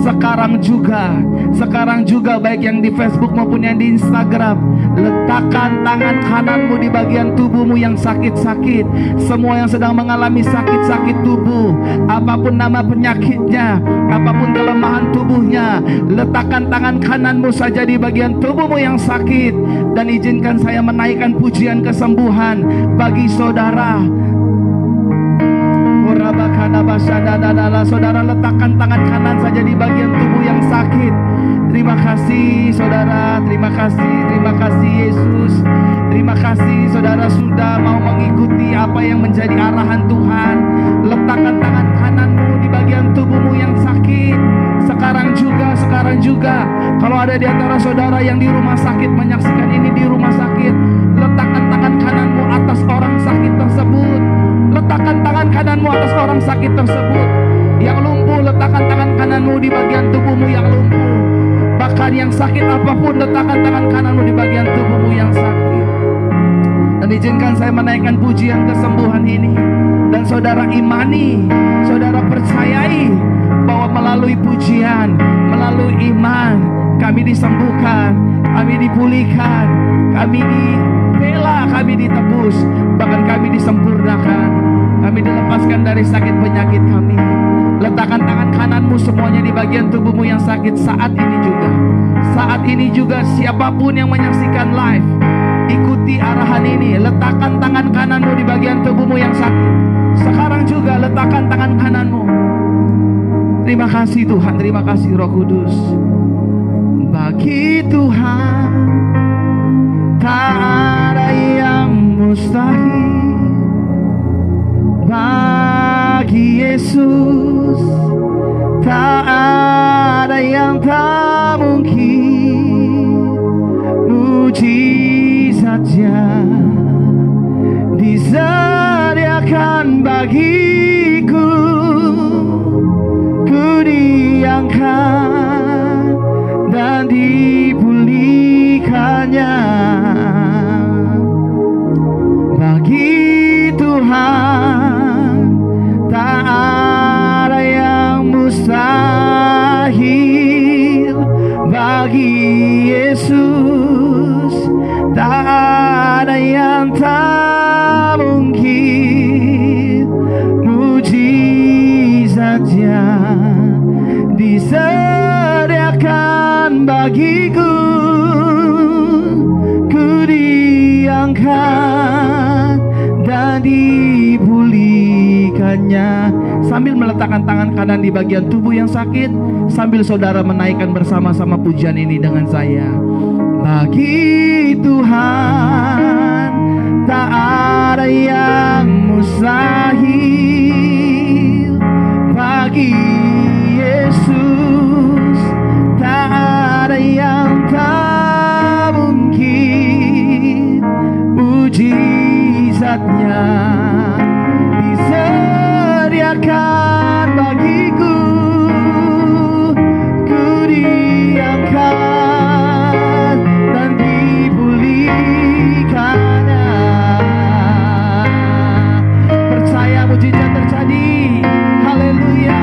Sekarang juga baik yang di Facebook maupun yang di Instagram, letakkan tangan kananmu di bagian tubuhmu yang sakit-sakit. Semua yang sedang mengalami sakit-sakit tubuh, apapun nama penyakitnya, apapun kelemahan tubuhnya, letakkan tangan kananmu saja di bagian tubuhmu yang sakit. Dan izinkan saya menaikkan pujian kesembuhan bagi saudara. Saudara letakkan tangan kanan saja di bagian tubuh yang sakit. Terima kasih saudara, terima kasih Yesus. Terima kasih saudara sudah mau mengikuti apa yang menjadi arahan Tuhan. Letakkan tangan kananmu di bagian tubuhmu yang sakit. Sekarang juga kalau ada di antara saudara yang di rumah sakit menyaksikan ini di rumah sakit, letakkan tangan kananmu atas orang sakit tersebut. Letakkan tangan kananmu atas orang sakit tersebut. Yang lumpuh, letakkan tangan kananmu di bagian tubuhmu yang lumpuh. Bahkan yang sakit apapun, letakkan tangan kananmu di bagian tubuhmu yang sakit. Dan izinkan saya menaikkan pujian kesembuhan ini. Dan saudara imani, saudara percayai bahwa melalui pujian, melalui iman, kami disembuhkan, kami dipulihkan, kami dibela, kami ditebus, bahkan kami disempurnakan, kami dilepaskan dari sakit penyakit kami. Letakkan tangan kananmu semuanya di bagian tubuhmu yang sakit saat ini juga. Saat ini juga siapapun yang menyaksikan live, ikuti arahan ini. Letakkan tangan kananmu di bagian tubuhmu yang sakit. Sekarang juga letakkan tangan kananmu. Terima kasih Tuhan, terima kasih Roh Kudus. Bagi Tuhan tak ada yang mustahil. Bagi Yesus tak ada yang tak mungkin. Mujizatnya disediakan bagiku, ku diangkat dan dipulihkannya. Bagi Tuhan tak ada yang mustahil. Bagi Yesus tak ada yang tak mungkin. Mujizatnya disediakan bagiku, ku diangkat dan dipulihkannya. Sambil meletakkan tangan kanan di bagian tubuh yang sakit, sambil saudara menaikkan bersama-sama pujian ini dengan saya. Bagi Tuhan tak ada yang mustahil. Bagi Yesus tak ada yang tak mungkin. Mujizatnya disediakan bagiku, ku diangkat dan dipulihkannya. Percaya mujizat terjadi. Haleluya.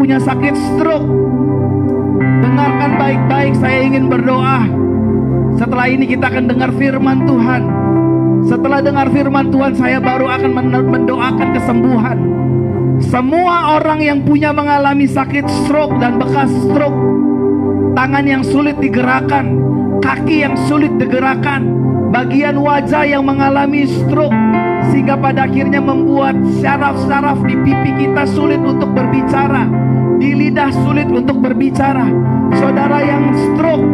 punya sakit stroke, dengarkan baik-baik, saya ingin berdoa. Setelah ini kita akan dengar firman Tuhan. Setelah dengar firman Tuhan, saya baru akan mendoakan kesembuhan. Semua orang yang punya mengalami sakit stroke dan bekas stroke, tangan yang sulit digerakkan, kaki yang sulit digerakkan, bagian wajah yang mengalami stroke, sehingga pada akhirnya membuat syaraf-syaraf di pipi kita sulit untuk berbicara, di lidah sulit untuk berbicara. Saudara yang stroke,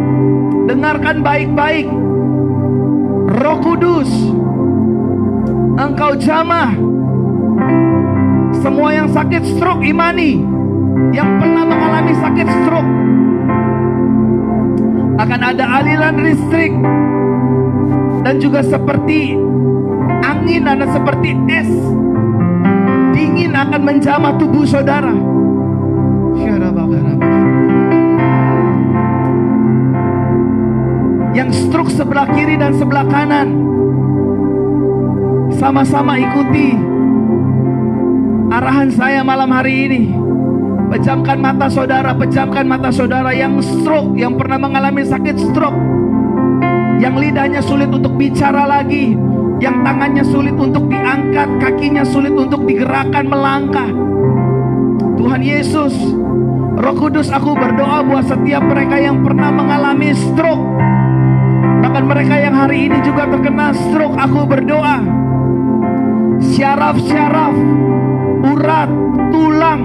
dengarkan baik-baik. Roh Kudus, Engkau jamah semua yang sakit stroke, imani yang pernah mengalami sakit stroke. Akan ada aliran listrik dan juga seperti angin dan seperti es dingin akan menjamah tubuh saudara. Yang stroke sebelah kiri dan sebelah kanan, sama-sama ikuti arahan saya malam hari ini. Pejamkan mata saudara, pejamkan mata saudara yang stroke, yang pernah mengalami sakit stroke, yang lidahnya sulit untuk bicara lagi, yang tangannya sulit untuk diangkat, kakinya sulit untuk digerakkan melangkah. Tuhan Yesus, Roh Kudus, aku berdoa buat setiap mereka yang pernah mengalami stroke, bahkan mereka yang hari ini juga terkena stroke. Aku berdoa, syaraf-syaraf, urat, tulang,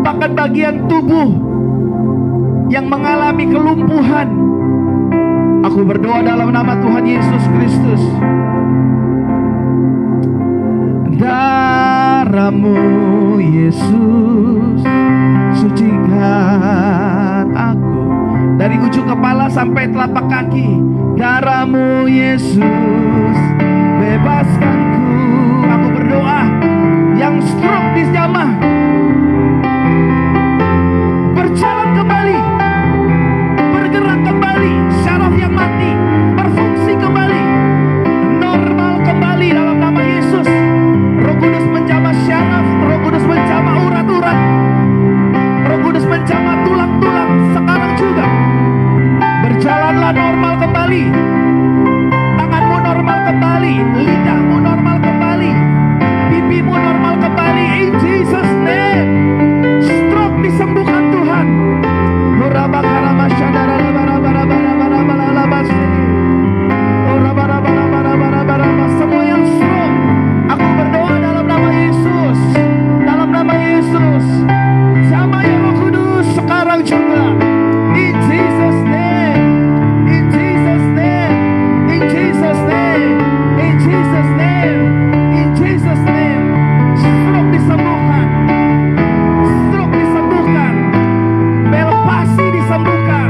bahkan bagian tubuh yang mengalami kelumpuhan, aku berdoa dalam nama Tuhan Yesus Kristus. Darah-Mu Yesus sucikan aku dari ujung kepala sampai telapak kaki. Darah-Mu Yesus bebaskanku. Aku berdoa yang stroke dijamah berjalan kembali, bergerak kembali, syaraf yang mati berfungsi kembali, normal kembali dalam nama Yesus. Roh Kudus menjamah syaraf, Roh Kudus menjamah urat-urat, Roh Kudus menjamah tulang-tulang sekarang juga. Berjalanlah normal kembali, tanganmu normal kembali, lidahmu normal kembali, pipimu normal kembali. In Jesus name, stroke disembuhkan Tuhan. Semua yang stroke, aku berdoa dalam nama Yesus, dalam nama Yesus, sama ya Roh Kudus sekarang juga. In Jesus name, in Jesus name, in Jesus name, in Jesus name, in Jesus name. Stroke disembuhkan, stroke disembuhkan, belpasi disembuhkan.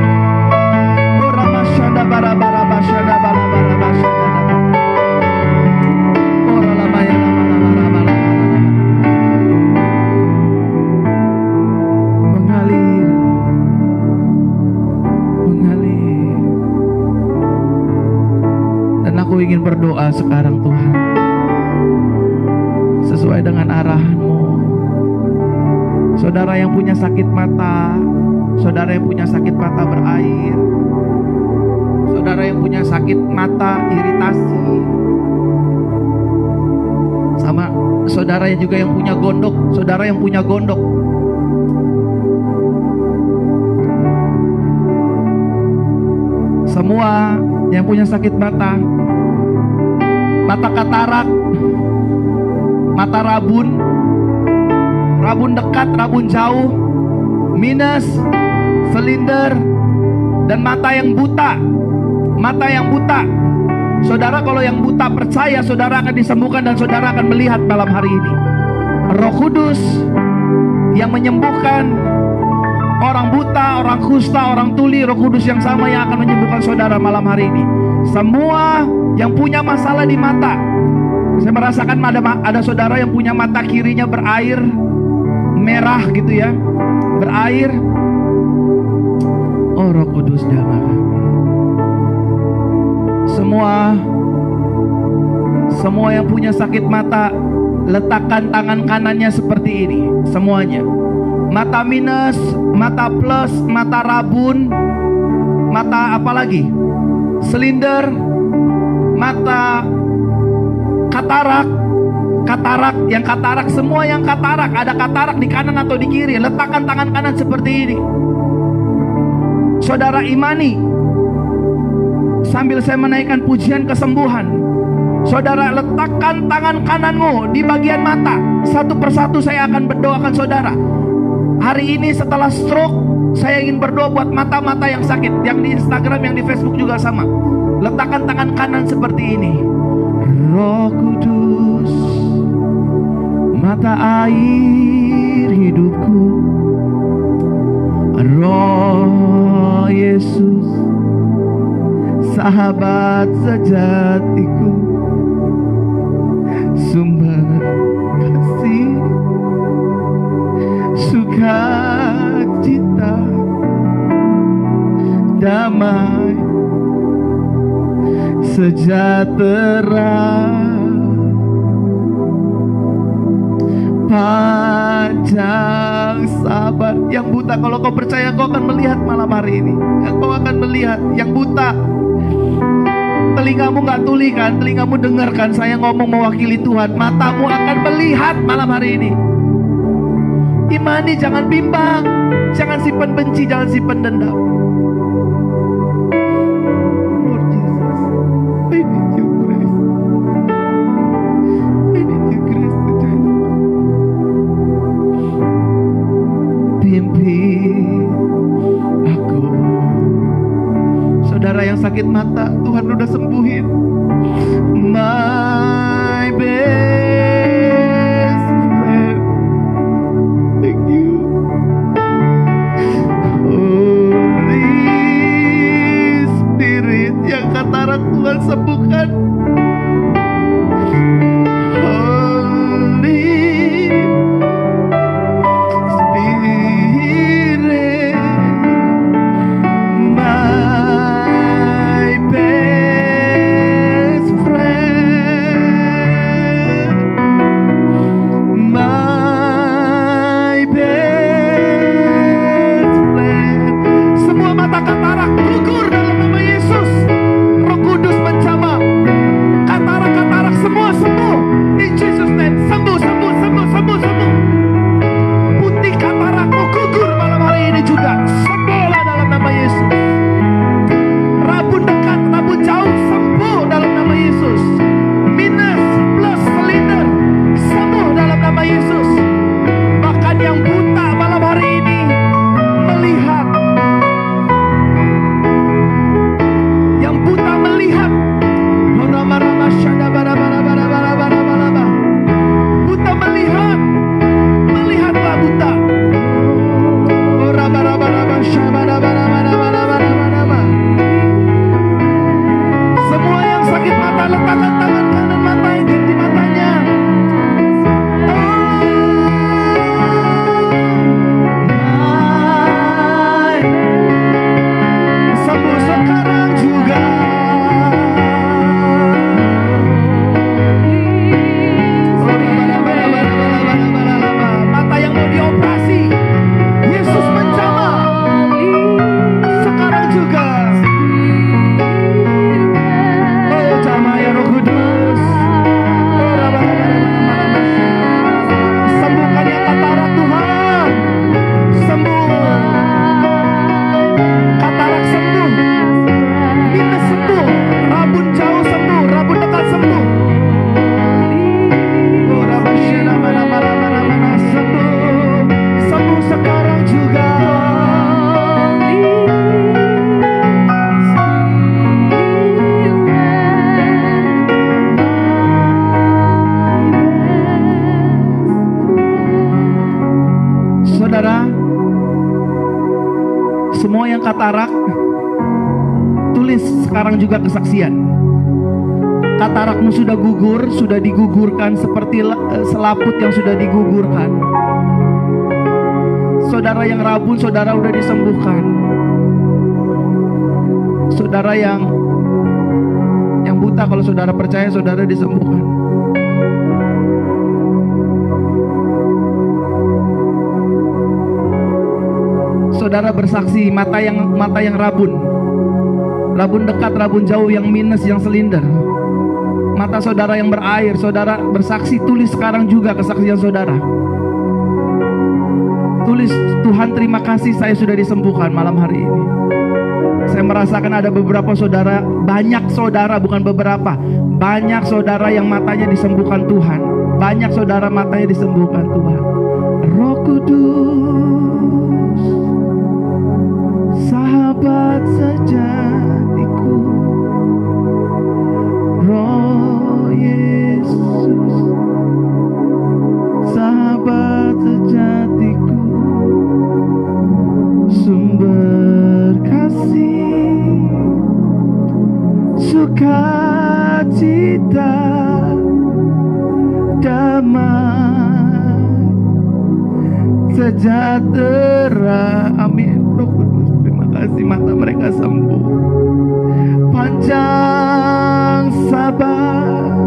Mengalir, mengalir. Dan aku ingin berdoa sekarang Tuhan, sesuai dengan arahan-Mu. Saudara yang punya sakit mata, saudara yang punya sakit mata berair, saudara yang punya sakit mata iritasi, sama saudara yang juga yang punya gondok, saudara yang punya gondok, semua yang punya sakit mata, mata katarak, mata rabun, rabun dekat, rabun jauh, minus, silinder, dan mata yang buta. Mata yang buta, saudara, kalau yang buta percaya, saudara akan disembuhkan dan saudara akan melihat malam hari ini. Roh Kudus yang menyembuhkan orang buta, orang kusta, orang tuli, Roh Kudus yang sama yang akan menyembuhkan saudara malam hari ini. Semua yang punya masalah di mata, saya merasakan ada saudara yang punya mata kirinya berair merah gitu ya, berair. Oh Roh Kudus jamah kami. Semua yang punya sakit mata, Letakkan tangan kanannya seperti ini, semuanya. Mata minus, mata plus, mata rabun, mata apa lagi? Silinder, mata katarak, yang katarak, semua yang katarak, ada katarak di kanan atau di kiri, letakkan tangan kanan seperti ini. Saudara imani sambil saya menaikkan pujian kesembuhan. Saudara letakkan tangan kananmu di bagian mata. Satu persatu saya akan berdoakan saudara. Hari ini setelah stroke, saya ingin berdoa buat mata-mata yang sakit. Yang di Instagram, yang di Facebook juga sama. Letakkan tangan kanan seperti ini. Roh Kudus, mata air hidupku. Roh Yesus, sahabat sejatiku. Sumber kasih, sukacita, damai, sejahtera, panjang sabar. Yang buta, kalau kau percaya kau akan melihat malam hari ini. Kau akan melihat. Yang buta, telingamu gak tuli kan? Telingamu dengarkan saya ngomong mewakili Tuhan. Matamu akan melihat malam hari ini. Imani, jangan bimbang, jangan simpan benci, jangan simpan dendam. Lord Jesus, I need your grace. I need your grace to join the Lord. Pimpin aku. Saudara yang sakit mata, Tuhan udah sembuhin. My best friend, thank you. Holy Spirit, yang katarak Tuhan sembuhkan. Holy Spirit, my best friend, my best friend. Semua mata katarak gugur dalam nama Yesus. Roh Kudus menjamah katarak-katarak, semua sembuh in Jesus name. Sembuh, sembuh, sembuh, sembuh, sembuh. Putih katarakmu gugur malam hari ini juga. Sembuhlah dalam nama Yesus. Rabun dekat, rabun jauh, sembuh dalam nama Yesus. Minus, plus, silinder, sembuh dalam nama Yesus. Bahkan yang buta malam hari ini melihat. Yang buta melihat. Buta melihat. Melihatlah buta. Semua yang sakit mata, letakkan tangan kanan mata di matanya. Sembuh sekarang juga. Mata yang mau dioperasi, Yesus menjamah sekarang juga. Oh, jamah ya Roh Kudus. Sembuhkan yang katarak Tuhan. Sembuh. Katarak sembuh. Minus sembuh. Rabun jauh sembuh. Rabun dekat sembuh. Oh, rabasyana mana sembuh. Sembuh sekarang juga. Saudara, semua yang katarak, tulis sekarang juga kesaksian. Katarakmu sudah gugur, sudah digugurkan seperti selaput yang sudah digugurkan. Saudara yang rabun, saudara udah disembuhkan. Saudara yang buta, kalau saudara percaya, saudara disembuhkan. saudara bersaksi, mata yang rabun dekat, rabun jauh, yang minus, yang silinder, mata saudara yang berair, saudara bersaksi, tulis sekarang juga kesaksian saudara. Tulis, Tuhan terima kasih saya sudah disembuhkan malam hari ini. Saya merasakan ada beberapa saudara, banyak saudara, bukan beberapa, banyak saudara yang matanya disembuhkan Tuhan. Banyak saudara matanya disembuhkan Tuhan. Roh Kudus, sahabat sejatiku, Roh Yesus, sahabat sejatiku, sumber kasih, sukacita, damai, sejahtera. Amin. Roh Kudus, terima kasih, mata mereka sembuh. Panjang sabar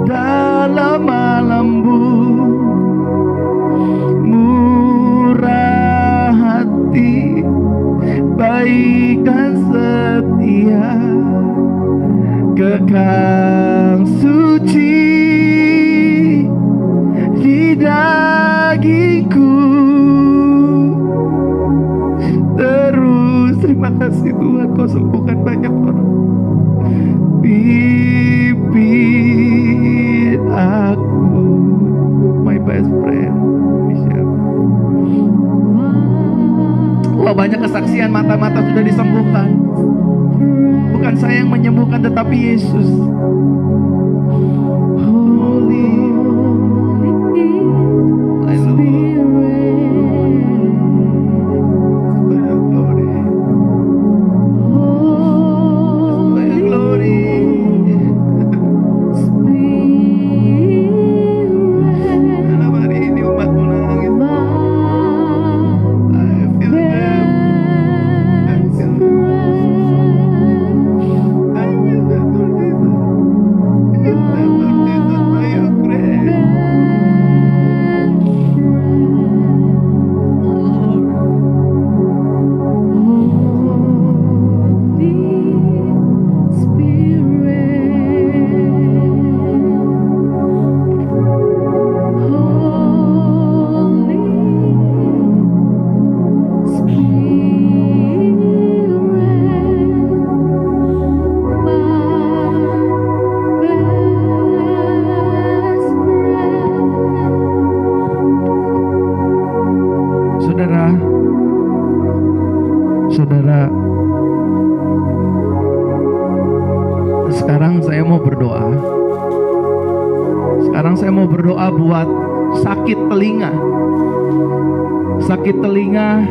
dalam lembu, murah hati, baik dan setia, kekal suci di dagingku. Terus terima kasih Tuhan, kau sembuhkan banyak orang. Pimpin aku, my best friend Michelle. Wah, banyak kesaksian, mata-mata sudah disembuhkan. Bukan saya yang menyembuhkan, tetapi Yesus. Holy, saudara, sekarang saya mau berdoa. Sekarang saya mau berdoa buat sakit telinga. Sakit telinga,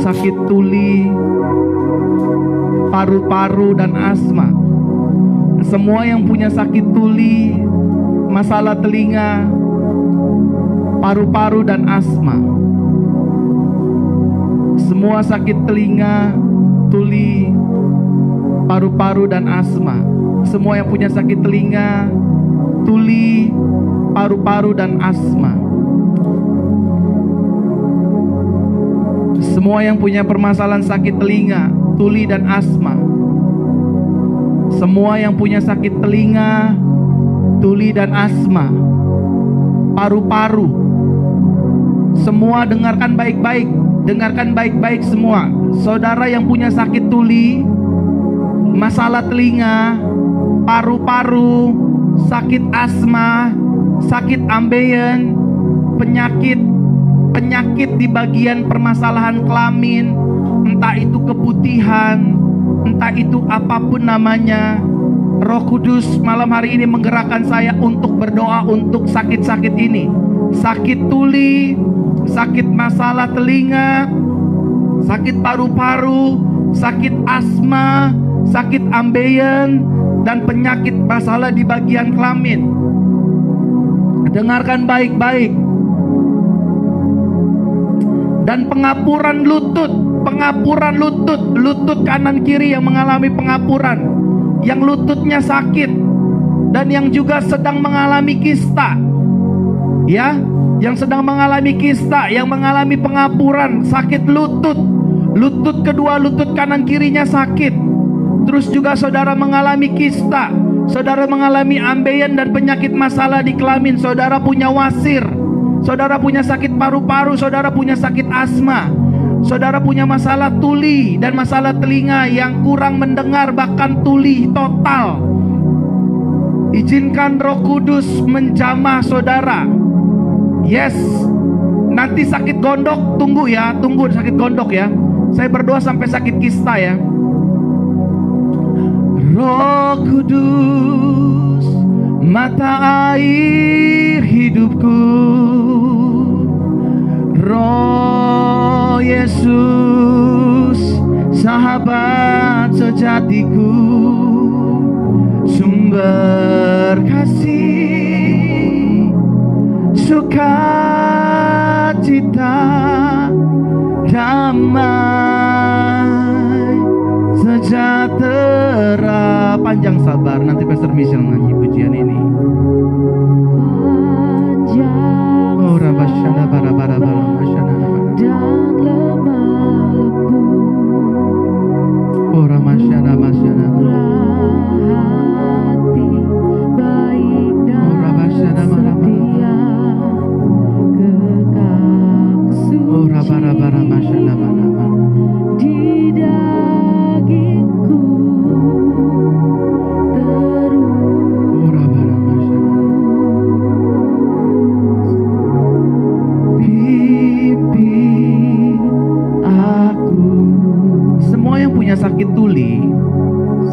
sakit tuli, paru-paru dan asma. Semua yang punya sakit tuli, masalah telinga, paru-paru dan asma. Semua sakit telinga, tuli, paru-paru dan asma. Semua yang punya sakit telinga, tuli, paru-paru dan asma. Semua yang punya permasalahan sakit telinga, tuli dan asma. Semua yang punya sakit telinga, tuli dan asma, paru-paru. Semua dengarkan baik-baik. Dengarkan baik-baik semua. Saudara yang punya sakit tuli, masalah telinga, paru-paru, sakit asma, sakit ambeien, penyakit di bagian permasalahan kelamin, entah itu keputihan, entah itu apapun namanya. Roh Kudus malam hari ini menggerakkan saya untuk berdoa untuk sakit-sakit ini. Sakit tuli, sakit masalah telinga, sakit paru-paru, sakit asma, sakit ambeien, dan penyakit masalah di bagian kelamin. Dengarkan baik-baik. Dan pengapuran lutut, lutut kanan kiri yang mengalami pengapuran, yang lututnya sakit, dan yang juga sedang mengalami kista. ya, yang sedang mengalami kista, yang mengalami pengapuran, sakit lutut, lutut kedua, lutut kanan kirinya sakit. Terus juga saudara mengalami kista, saudara mengalami ambeien dan penyakit masalah di kelamin, saudara punya wasir, saudara punya sakit paru-paru, saudara punya sakit asma, saudara punya masalah tuli dan masalah telinga yang kurang mendengar, bahkan tuli total. Izinkan Roh Kudus menjamah saudara. Yes, nanti sakit gondok, tunggu ya, tunggu sakit gondok ya. Saya berdoa sampai sakit kista ya. Roh Kudus, mata air hidupku. Roh Yesus, sahabat sejatiku. Sumber kasih, sukacita, damai, sejahtera. Panjang sabar, nanti Pastor Michelle nyanyi pujian ini. Oh rabasyana bara bara bara masyana dan lemah lembut. Oh ramasyana masyana hati baik dan setia, kekal suci di dagingku terus pimpin aku. Semua yang punya sakit tuli,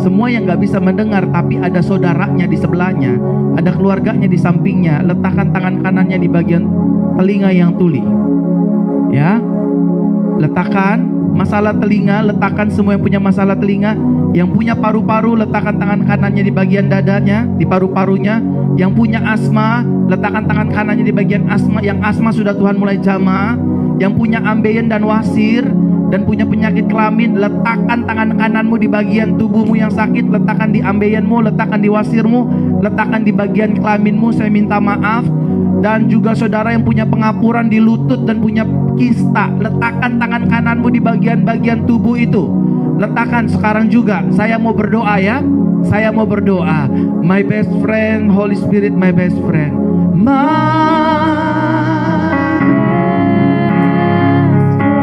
semua yang gak bisa mendengar tapi ada saudaranya di sebelahnya, ada keluarganya di sampingnya, letakkan tangan kanannya di bagian telinga yang tuli. Ya, letakkan masalah telinga, letakkan semua yang punya masalah telinga. Yang punya paru-paru, letakkan tangan kanannya di bagian dadanya, di paru-parunya. Yang punya asma, letakkan tangan kanannya di bagian asma. Yang asma sudah Tuhan mulai jamah. Yang punya ambeien dan wasir dan punya penyakit kelamin, letakkan tangan kananmu di bagian tubuhmu yang sakit, letakkan di ambeienmu, letakkan di wasirmu, letakkan di bagian kelaminmu. Saya minta maaf. Dan juga saudara yang punya pengapuran di lutut dan punya kista, letakkan tangan kananmu di bagian-bagian tubuh itu. Letakkan sekarang juga. Saya mau berdoa ya. Saya mau berdoa. My best friend, Holy Spirit, my best friend.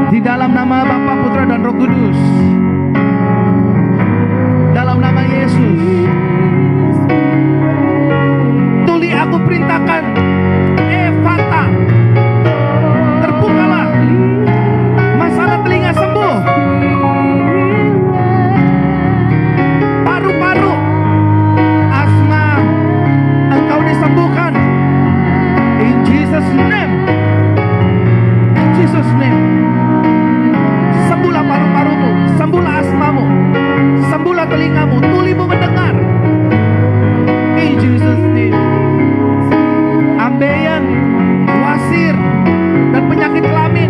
Di dalam nama Bapa, Putra dan Roh Kudus. Dalam nama Yesus. Tuli aku perintahkan. Fata, terbukalah. Masalah telinga sembuh. Paru-paru, asma, engkau disembuhkan. In Jesus name. In Jesus name. Sembuhlah paru-parumu, sembuhlah asmamu, sembuhlah telingamu, tulimu mendengar. In Jesus name. Ambeien, wasir, dan penyakit kelamin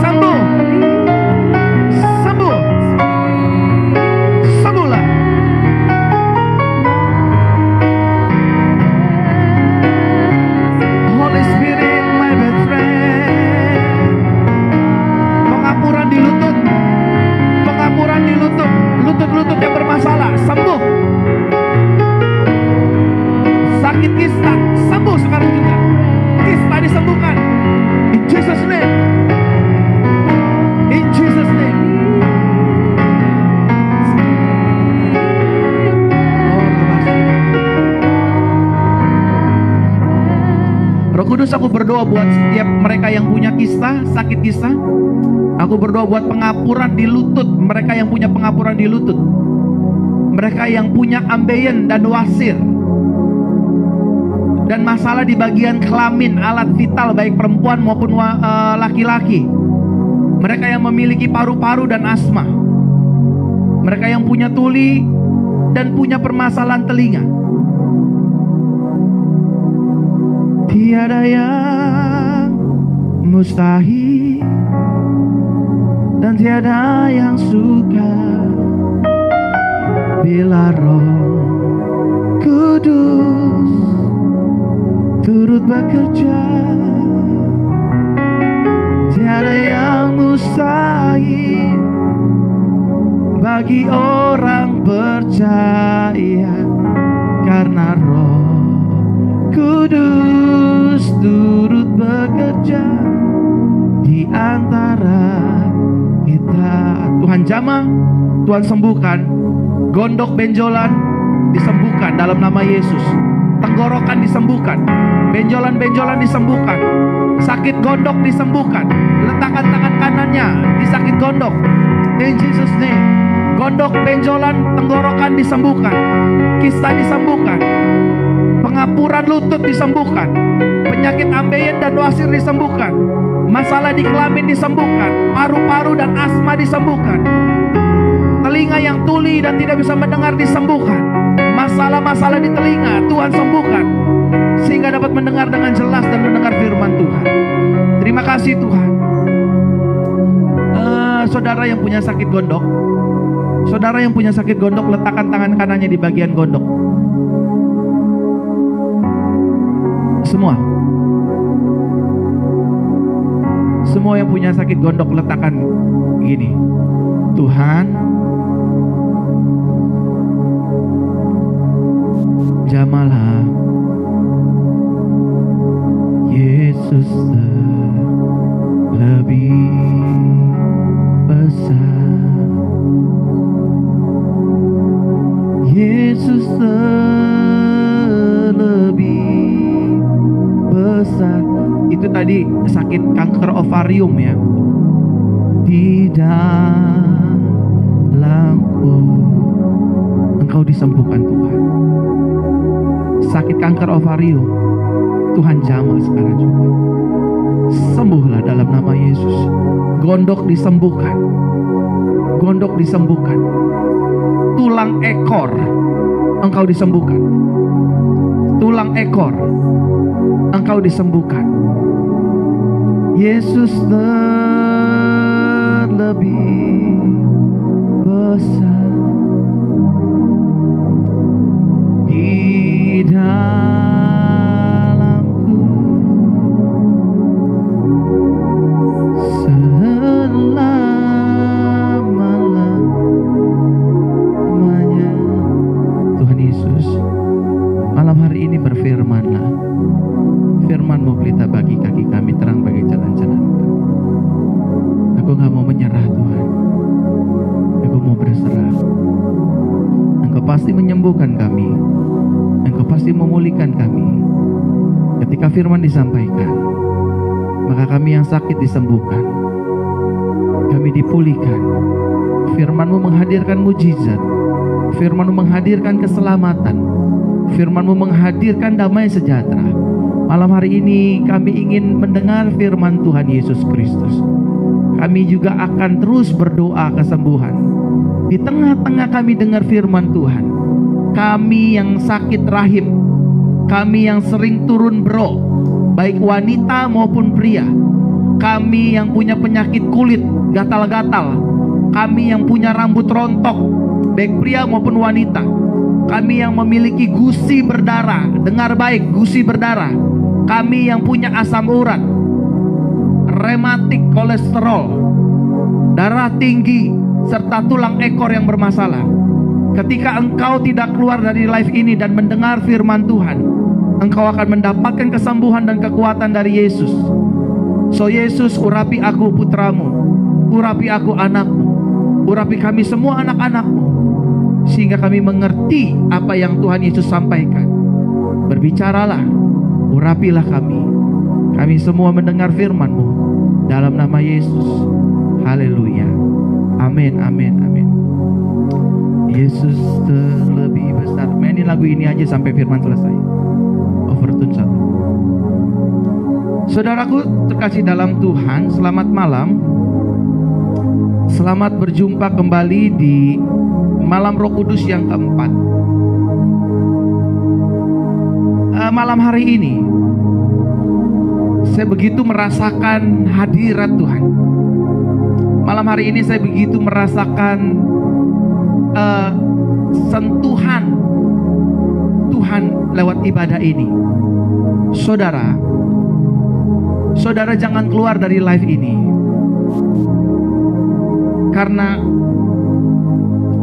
sembuh, sembuh, sembuhlah. Holy Spirit, my best friend. Pengapuran di lutut, pengapuran di lutut, lutut-lutut yang bermasalah sembuh. Sakit kista sembuh sekarang juga. Kista disembuhkan. In Jesus name. In Jesus name. Roh Kudus, aku berdoa buat setiap mereka yang punya kista, sakit kista. Aku berdoa buat pengapuran di lutut, mereka yang punya pengapuran di lutut, mereka yang punya ambeien dan wasir, dan masalah di bagian kelamin, alat vital baik perempuan maupun laki-laki. Mereka yang memiliki paru-paru dan asma, mereka yang punya tuli dan punya permasalahan telinga. Tiada yang mustahil dan tiada yang sukar bila Roh Kudus turut bekerja. Tiada yang mustahil bagi orang percaya, karena Roh Kudus turut bekerja di antara kita. Tuhan jamah, Tuhan sembuhkan. Gondok benjolan disembuhkan dalam nama Yesus. Tenggorokan disembuhkan, benjolan-benjolan disembuhkan, sakit gondok disembuhkan. Letakkan tangan kanannya di sakit gondok, in Jesus name. Gondok, benjolan, tenggorokan disembuhkan, kista disembuhkan, pengapuran lutut disembuhkan, penyakit ambeien dan wasir disembuhkan, masalah di kelamin disembuhkan, paru-paru dan asma disembuhkan, telinga yang tuli dan tidak bisa mendengar disembuhkan, masalah-masalah di telinga Tuhan sembuhkan, sehingga dapat mendengar dengan jelas dan mendengar firman Tuhan. Terima kasih Tuhan. Saudara yang punya sakit gondok, saudara yang punya sakit gondok, letakkan tangan kanannya di bagian gondok. Semua yang punya sakit gondok, letakkan gini. Tuhan, jamalah Yesus lebih besar, Yesus lebih besar. Itu tadi sakit kanker ovarium ya. Di dalamku Engkau disembuhkan Tuhan. Sakit kanker ovarium Tuhan jamah sekarang juga. Sembuhlah dalam nama Yesus. Gondok disembuhkan, gondok disembuhkan. Tulang ekor Engkau disembuhkan, tulang ekor Engkau disembuhkan. Yesus lebih besar. Di dalamku selama-lamanya. Tuhan Yesus, malam hari ini berfirman-Lah. Firman-Mu pelita bagi kaki kami, terang bagi jalan-jalan kami. Aku gak mau menyerah Tuhan, aku mau berserah. Engkau pasti menyembuhkan kami, Engkau pasti memulihkan kami. Ketika firman disampaikan, maka kami yang sakit disembuhkan, kami dipulihkan. Firman-Mu menghadirkan mujizat, firman-Mu menghadirkan keselamatan, firman-Mu menghadirkan damai sejahtera. Malam hari ini kami ingin mendengar firman Tuhan Yesus Kristus. Kami juga akan terus berdoa kesembuhan. Di tengah-tengah kami dengar firman Tuhan, kami yang sakit rahim, kami yang sering turun bro, baik wanita maupun pria, kami yang punya penyakit kulit, gatal-gatal, kami yang punya rambut rontok, baik pria maupun wanita, kami yang memiliki gusi berdarah, dengar baik, gusi berdarah, kami yang punya asam urat, rematik, kolesterol, darah tinggi, serta tulang ekor yang bermasalah. Ketika engkau tidak keluar dari live ini dan mendengar firman Tuhan, engkau akan mendapatkan kesembuhan dan kekuatan dari Yesus. So Yesus, urapi aku putramu, urapi aku anakmu, urapi kami semua anak-anakmu, sehingga kami mengerti apa yang Tuhan Yesus sampaikan. Berbicaralah, urapilah kami. Kami semua mendengar firman-Mu dalam nama Yesus. Haleluya. Amin, amin, amin. Yesus terlebih besar. Mainin lagu ini aja sampai firman selesai. Overtune 1. Saudaraku terkasih dalam Tuhan, selamat malam. Selamat berjumpa kembali di Malam Roh Kudus yang keempat. Malam hari ini saya begitu merasakan hadirat Tuhan. Malam hari ini saya begitu merasakan sentuhan Tuhan lewat ibadah ini. Saudara jangan keluar dari live ini, karena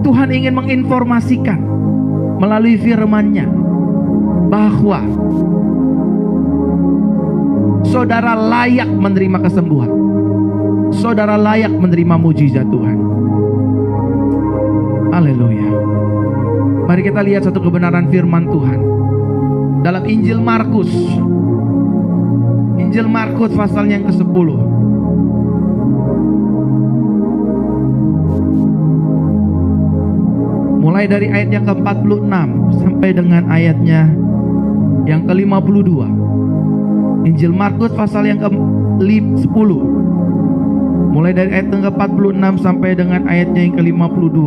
Tuhan ingin menginformasikan melalui firman-Nya bahwa saudara layak menerima kesembuhan. Saudara layak menerima mujizat Tuhan. Haleluya. Mari kita lihat satu kebenaran firman Tuhan dalam Injil Markus. Injil Markus pasalnya yang ke-10. Mulai dari ayat yang ke-46 sampai dengan ayatnya yang ke-52. Injil Markus pasal yang ke-10. Mulai dari ayat yang ke-46 sampai dengan ayatnya yang ke-52.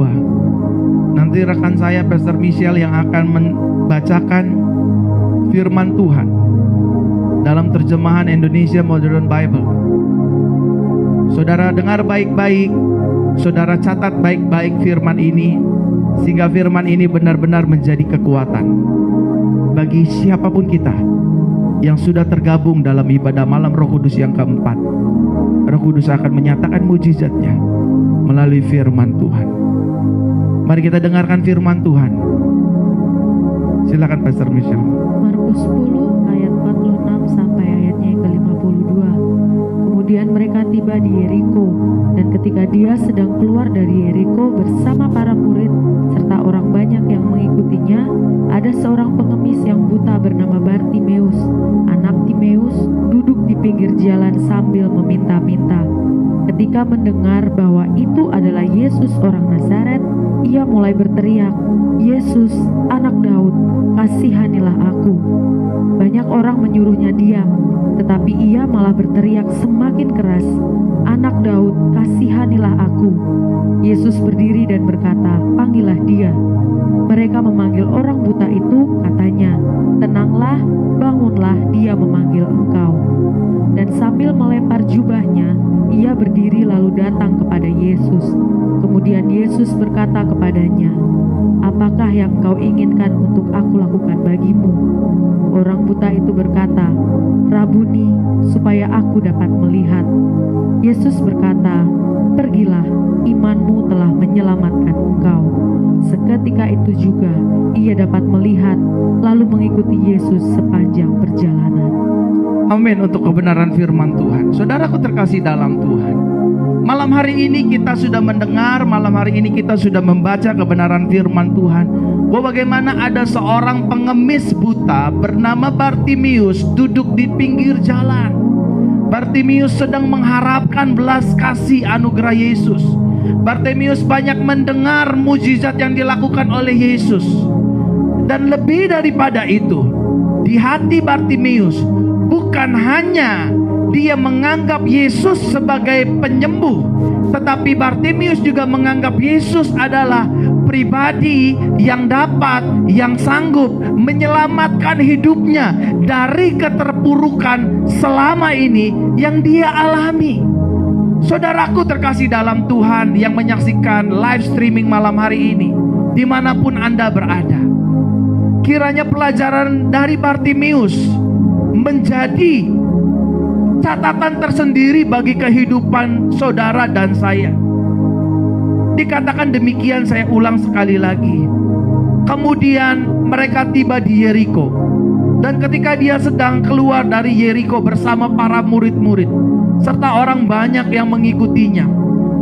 Nanti rekan saya Pastor Michelle yang akan membacakan firman Tuhan dalam terjemahan Indonesia Modern Bible. Saudara dengar baik-baik, saudara catat baik-baik firman ini, sehingga firman ini benar-benar menjadi kekuatan bagi siapapun kita yang sudah tergabung dalam ibadah malam Roh Kudus yang keempat. Roh Kudus akan menyatakan mujizatnya melalui firman Tuhan. Mari kita dengarkan firman Tuhan. Silakan Pastor Michelle. Markus 10 ayat 46 sampai ayatnya yang ke-52. Kemudian mereka tiba di Yeriko, dan ketika dia sedang keluar dari Yeriko bersama para murid serta orang banyak yang mengikutinya, ada seorang pengemis yang buta bernama Bartimeus, anak Timeus, duduk di pinggir jalan sambil meminta-minta. Ketika mendengar bahwa itu adalah Yesus orang Nazaret, ia mulai berteriak, "Yesus, anak Daud, kasihanilah aku." Banyak orang menyuruhnya diam, tetapi ia malah berteriak semakin keras, "Anak Daud, kasihanilah aku." Yesus berdiri dan berkata, "Panggillah dia." Mereka memanggil orang buta itu, katanya, "Tenanglah, bangunlah, dia memanggil engkau." Dan sambil melempar jubahnya, ia berdiri lalu datang kepada Yesus. Kemudian Yesus berkata kepadanya, "Apakah yang kau inginkan untuk aku lakukan bagimu?" Orang buta itu berkata, "Rabuni, supaya aku dapat melihat." Yesus berkata, "Pergilah, imanmu telah menyelamatkan engkau." Seketika itu juga ia dapat melihat, lalu mengikuti Yesus sepanjang perjalanan. Amin untuk kebenaran firman Tuhan. Saudaraku terkasih dalam Tuhan, malam hari ini kita sudah mendengar, malam hari ini kita sudah membaca kebenaran firman Tuhan, bahwa bagaimana ada seorang pengemis buta bernama Bartimeus duduk di pinggir jalan. Bartimeus sedang mengharapkan belas kasih anugerah Yesus. Bartimeus banyak mendengar mujizat yang dilakukan oleh Yesus. Dan lebih daripada itu, di hati Bartimeus bukan hanya dia menganggap Yesus sebagai penyembuh, tetapi Bartimeus juga menganggap Yesus adalah pribadi yang dapat, yang sanggup menyelamatkan hidupnya dari keterpurukan selama ini yang dia alami. Saudaraku terkasih dalam Tuhan yang menyaksikan live streaming malam hari ini, dimanapun Anda berada, kiranya pelajaran dari Bartimeus menjadi catatan tersendiri bagi kehidupan saudara dan saya. Dikatakan demikian, saya ulang sekali lagi. Kemudian mereka tiba di Yeriko, dan ketika dia sedang keluar dari Yeriko bersama para murid-murid serta orang banyak yang mengikutinya,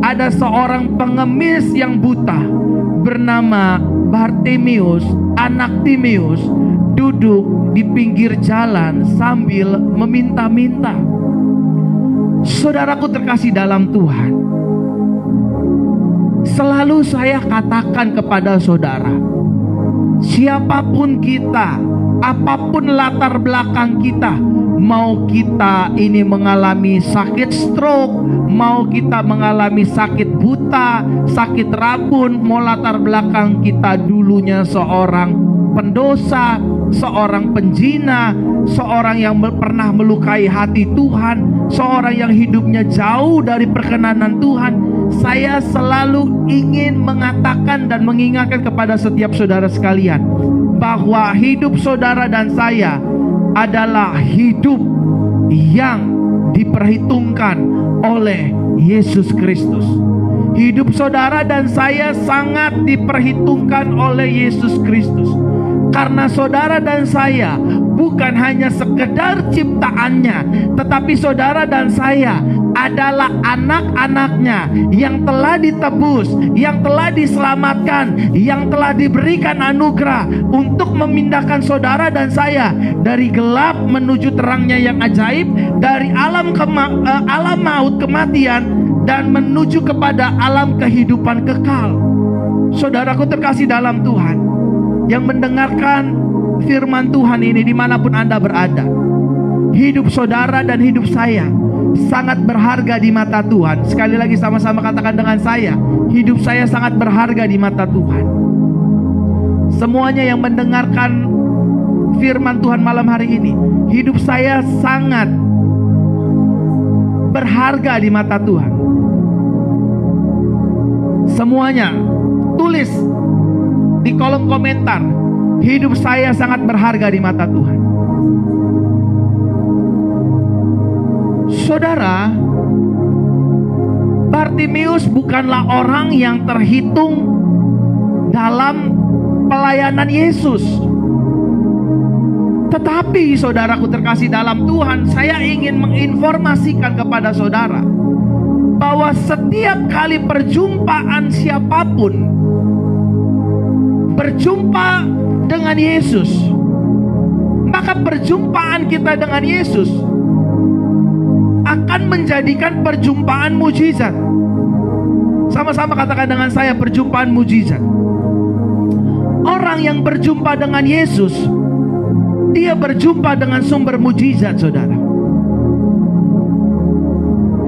ada seorang pengemis yang buta bernama Bartimeus, anak Timeus, duduk di pinggir jalan sambil meminta-minta. Saudaraku terkasih dalam Tuhan, selalu saya katakan kepada saudara, siapapun kita, apapun latar belakang kita, mau kita ini mengalami sakit stroke, mau kita mengalami sakit buta, sakit rabun, mau latar belakang kita dulunya seorang pendosa, seorang penjina, seorang yang pernah melukai hati Tuhan, seorang yang hidupnya jauh dari perkenanan Tuhan, saya selalu ingin mengatakan dan mengingatkan kepada setiap saudara sekalian bahwa hidup saudara dan saya adalah hidup yang diperhitungkan oleh Yesus Kristus. Hidup saudara dan saya sangat diperhitungkan oleh Yesus Kristus. Karena saudara dan saya bukan hanya sekedar ciptaannya, tetapi saudara dan saya adalah anak-anaknya yang telah ditebus, yang telah diselamatkan, yang telah diberikan anugerah untuk memindahkan saudara dan saya dari gelap menuju terangnya yang ajaib, dari alam maut, kematian, dan menuju kepada alam kehidupan kekal. Saudaraku terkasih dalam Tuhan, yang mendengarkan firman Tuhan ini dimanapun Anda berada, hidup saudara dan hidup saya sangat berharga di mata Tuhan. Sekali lagi sama-sama katakan dengan saya, hidup saya sangat berharga di mata Tuhan. Semuanya yang mendengarkan firman Tuhan malam hari ini, hidup saya sangat berharga di mata Tuhan. Semuanya tulis di kolom komentar, hidup saya sangat berharga di mata Tuhan. Saudara, Bartimeus bukanlah orang yang terhitung dalam pelayanan Yesus. Tetapi saudaraku terkasih dalam Tuhan, saya ingin menginformasikan kepada saudara bahwa setiap kali perjumpaan siapapun berjumpa dengan Yesus, maka perjumpaan kita dengan Yesus akan menjadikan perjumpaan mujizat. Sama-sama katakan dengan saya, perjumpaan mujizat. Orang yang berjumpa dengan Yesus, dia berjumpa dengan sumber mujizat, saudara.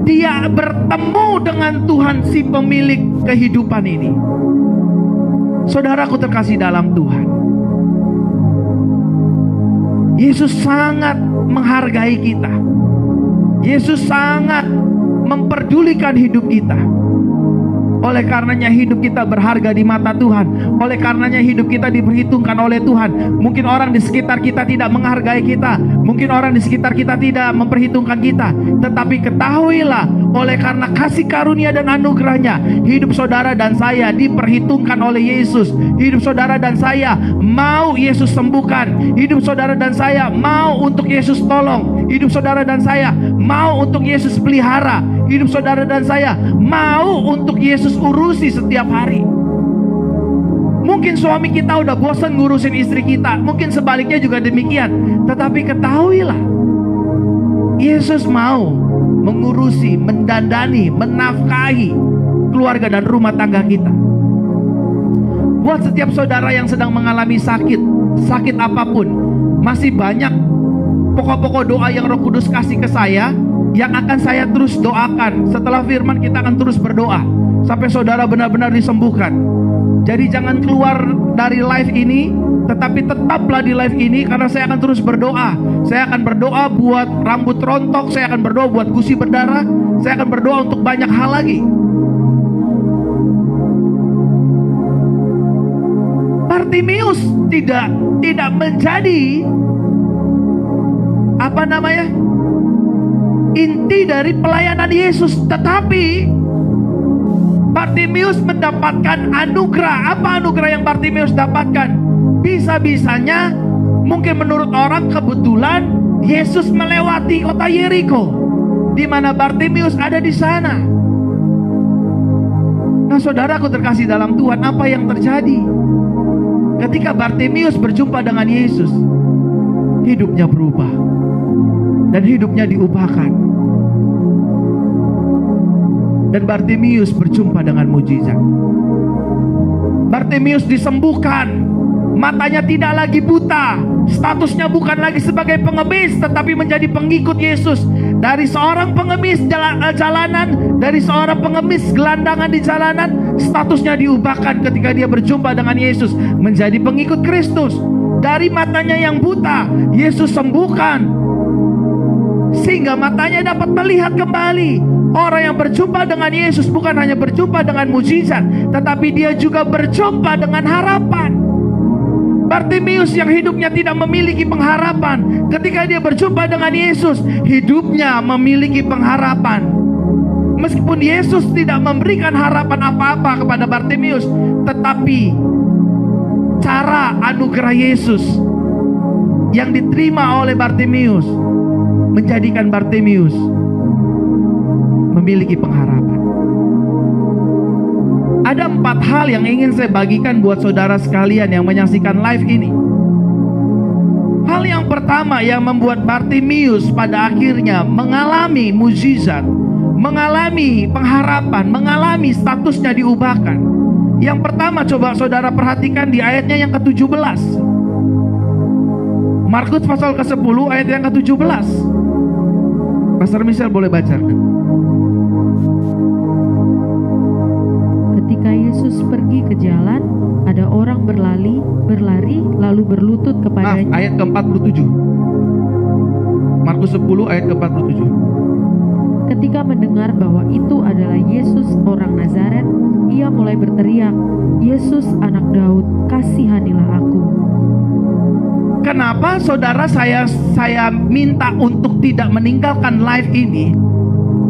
Dia bertemu dengan Tuhan, si pemilik kehidupan ini. Saudaraku terkasih dalam Tuhan, Yesus sangat menghargai kita. Yesus sangat memperdulikan hidup kita. Oleh karenanya hidup kita berharga di mata Tuhan. Oleh karenanya hidup kita diperhitungkan oleh Tuhan. Mungkin orang di sekitar kita tidak menghargai kita, mungkin orang di sekitar kita tidak memperhitungkan kita, tetapi ketahuilah, oleh karena kasih karunia dan anugerahnya, hidup saudara dan saya diperhitungkan oleh Yesus. Hidup saudara dan saya mau Yesus sembuhkan. Hidup saudara dan saya mau untuk Yesus tolong. Hidup saudara dan saya mau untuk Yesus pelihara. Hidup saudara dan saya mau untuk Yesus urusi setiap hari. Mungkin suami kita udah bosan ngurusin istri kita, mungkin sebaliknya juga demikian. Tetapi ketahuilah, Yesus mau mengurusi, mendandani, menafkahi keluarga dan rumah tangga kita. Buat setiap saudara yang sedang mengalami sakit apapun, masih banyak pokok-pokok doa yang Roh Kudus kasih ke saya, yang akan saya terus doakan. Setelah firman kita akan terus berdoa sampai saudara benar-benar disembuhkan. Jadi jangan keluar dari live ini, tetapi tetaplah di live ini, karena saya akan terus berdoa. Saya akan berdoa buat rambut rontok, saya akan berdoa buat gusi berdarah, saya akan berdoa untuk banyak hal lagi. Bartimeus tidak menjadi inti dari pelayanan Yesus, tetapi Bartimeus mendapatkan anugerah. Apa anugerah yang Bartimeus dapatkan? Bisa-bisanya, mungkin menurut orang kebetulan Yesus melewati kota Yeriko, di mana Bartimeus ada di sana. Nah, saudaraku terkasih dalam Tuhan, apa yang terjadi ketika Bartimeus berjumpa dengan Yesus? Hidupnya berubah dan hidupnya diubahkan. Dan Bartimeus berjumpa dengan mujizat. Bartimeus disembuhkan. Matanya tidak lagi buta. Statusnya bukan lagi sebagai pengemis, tetapi menjadi pengikut Yesus. Dari seorang pengemis jalanan, dari seorang pengemis gelandangan di jalanan, statusnya diubahkan ketika dia berjumpa dengan Yesus, menjadi pengikut Kristus. Dari matanya yang buta, Yesus sembuhkan, sehingga matanya dapat melihat kembali. Orang yang berjumpa dengan Yesus bukan hanya berjumpa dengan mujizat, tetapi dia juga berjumpa dengan harapan. Bartimeus yang hidupnya tidak memiliki pengharapan, ketika dia berjumpa dengan Yesus, hidupnya memiliki pengharapan. Meskipun Yesus tidak memberikan harapan apa-apa kepada Bartimeus, tetapi cara anugerah Yesus yang diterima oleh Bartimeus menjadikan Bartimeus memiliki pengharapan. Ada 4 hal yang ingin saya bagikan buat saudara sekalian yang menyaksikan live ini. Hal yang pertama yang membuat Bartimeus pada akhirnya mengalami mukjizat, mengalami pengharapan, mengalami statusnya diubahkan. Yang pertama, coba saudara perhatikan di ayatnya yang ke-17. Markus pasal ke-10 ayat yang ke-17. Pastor Michelle boleh bacakan. Ketika Yesus pergi ke jalan, ada orang berlari lalu berlutut kepadanya. Ayat ke-47. Markus 10 ayat ke-47. Ketika mendengar bahwa itu adalah Yesus orang Nazaret, ia mulai berteriak, "Yesus anak Daud, kasihanilah aku." Kenapa saudara saya minta untuk tidak meninggalkan live ini?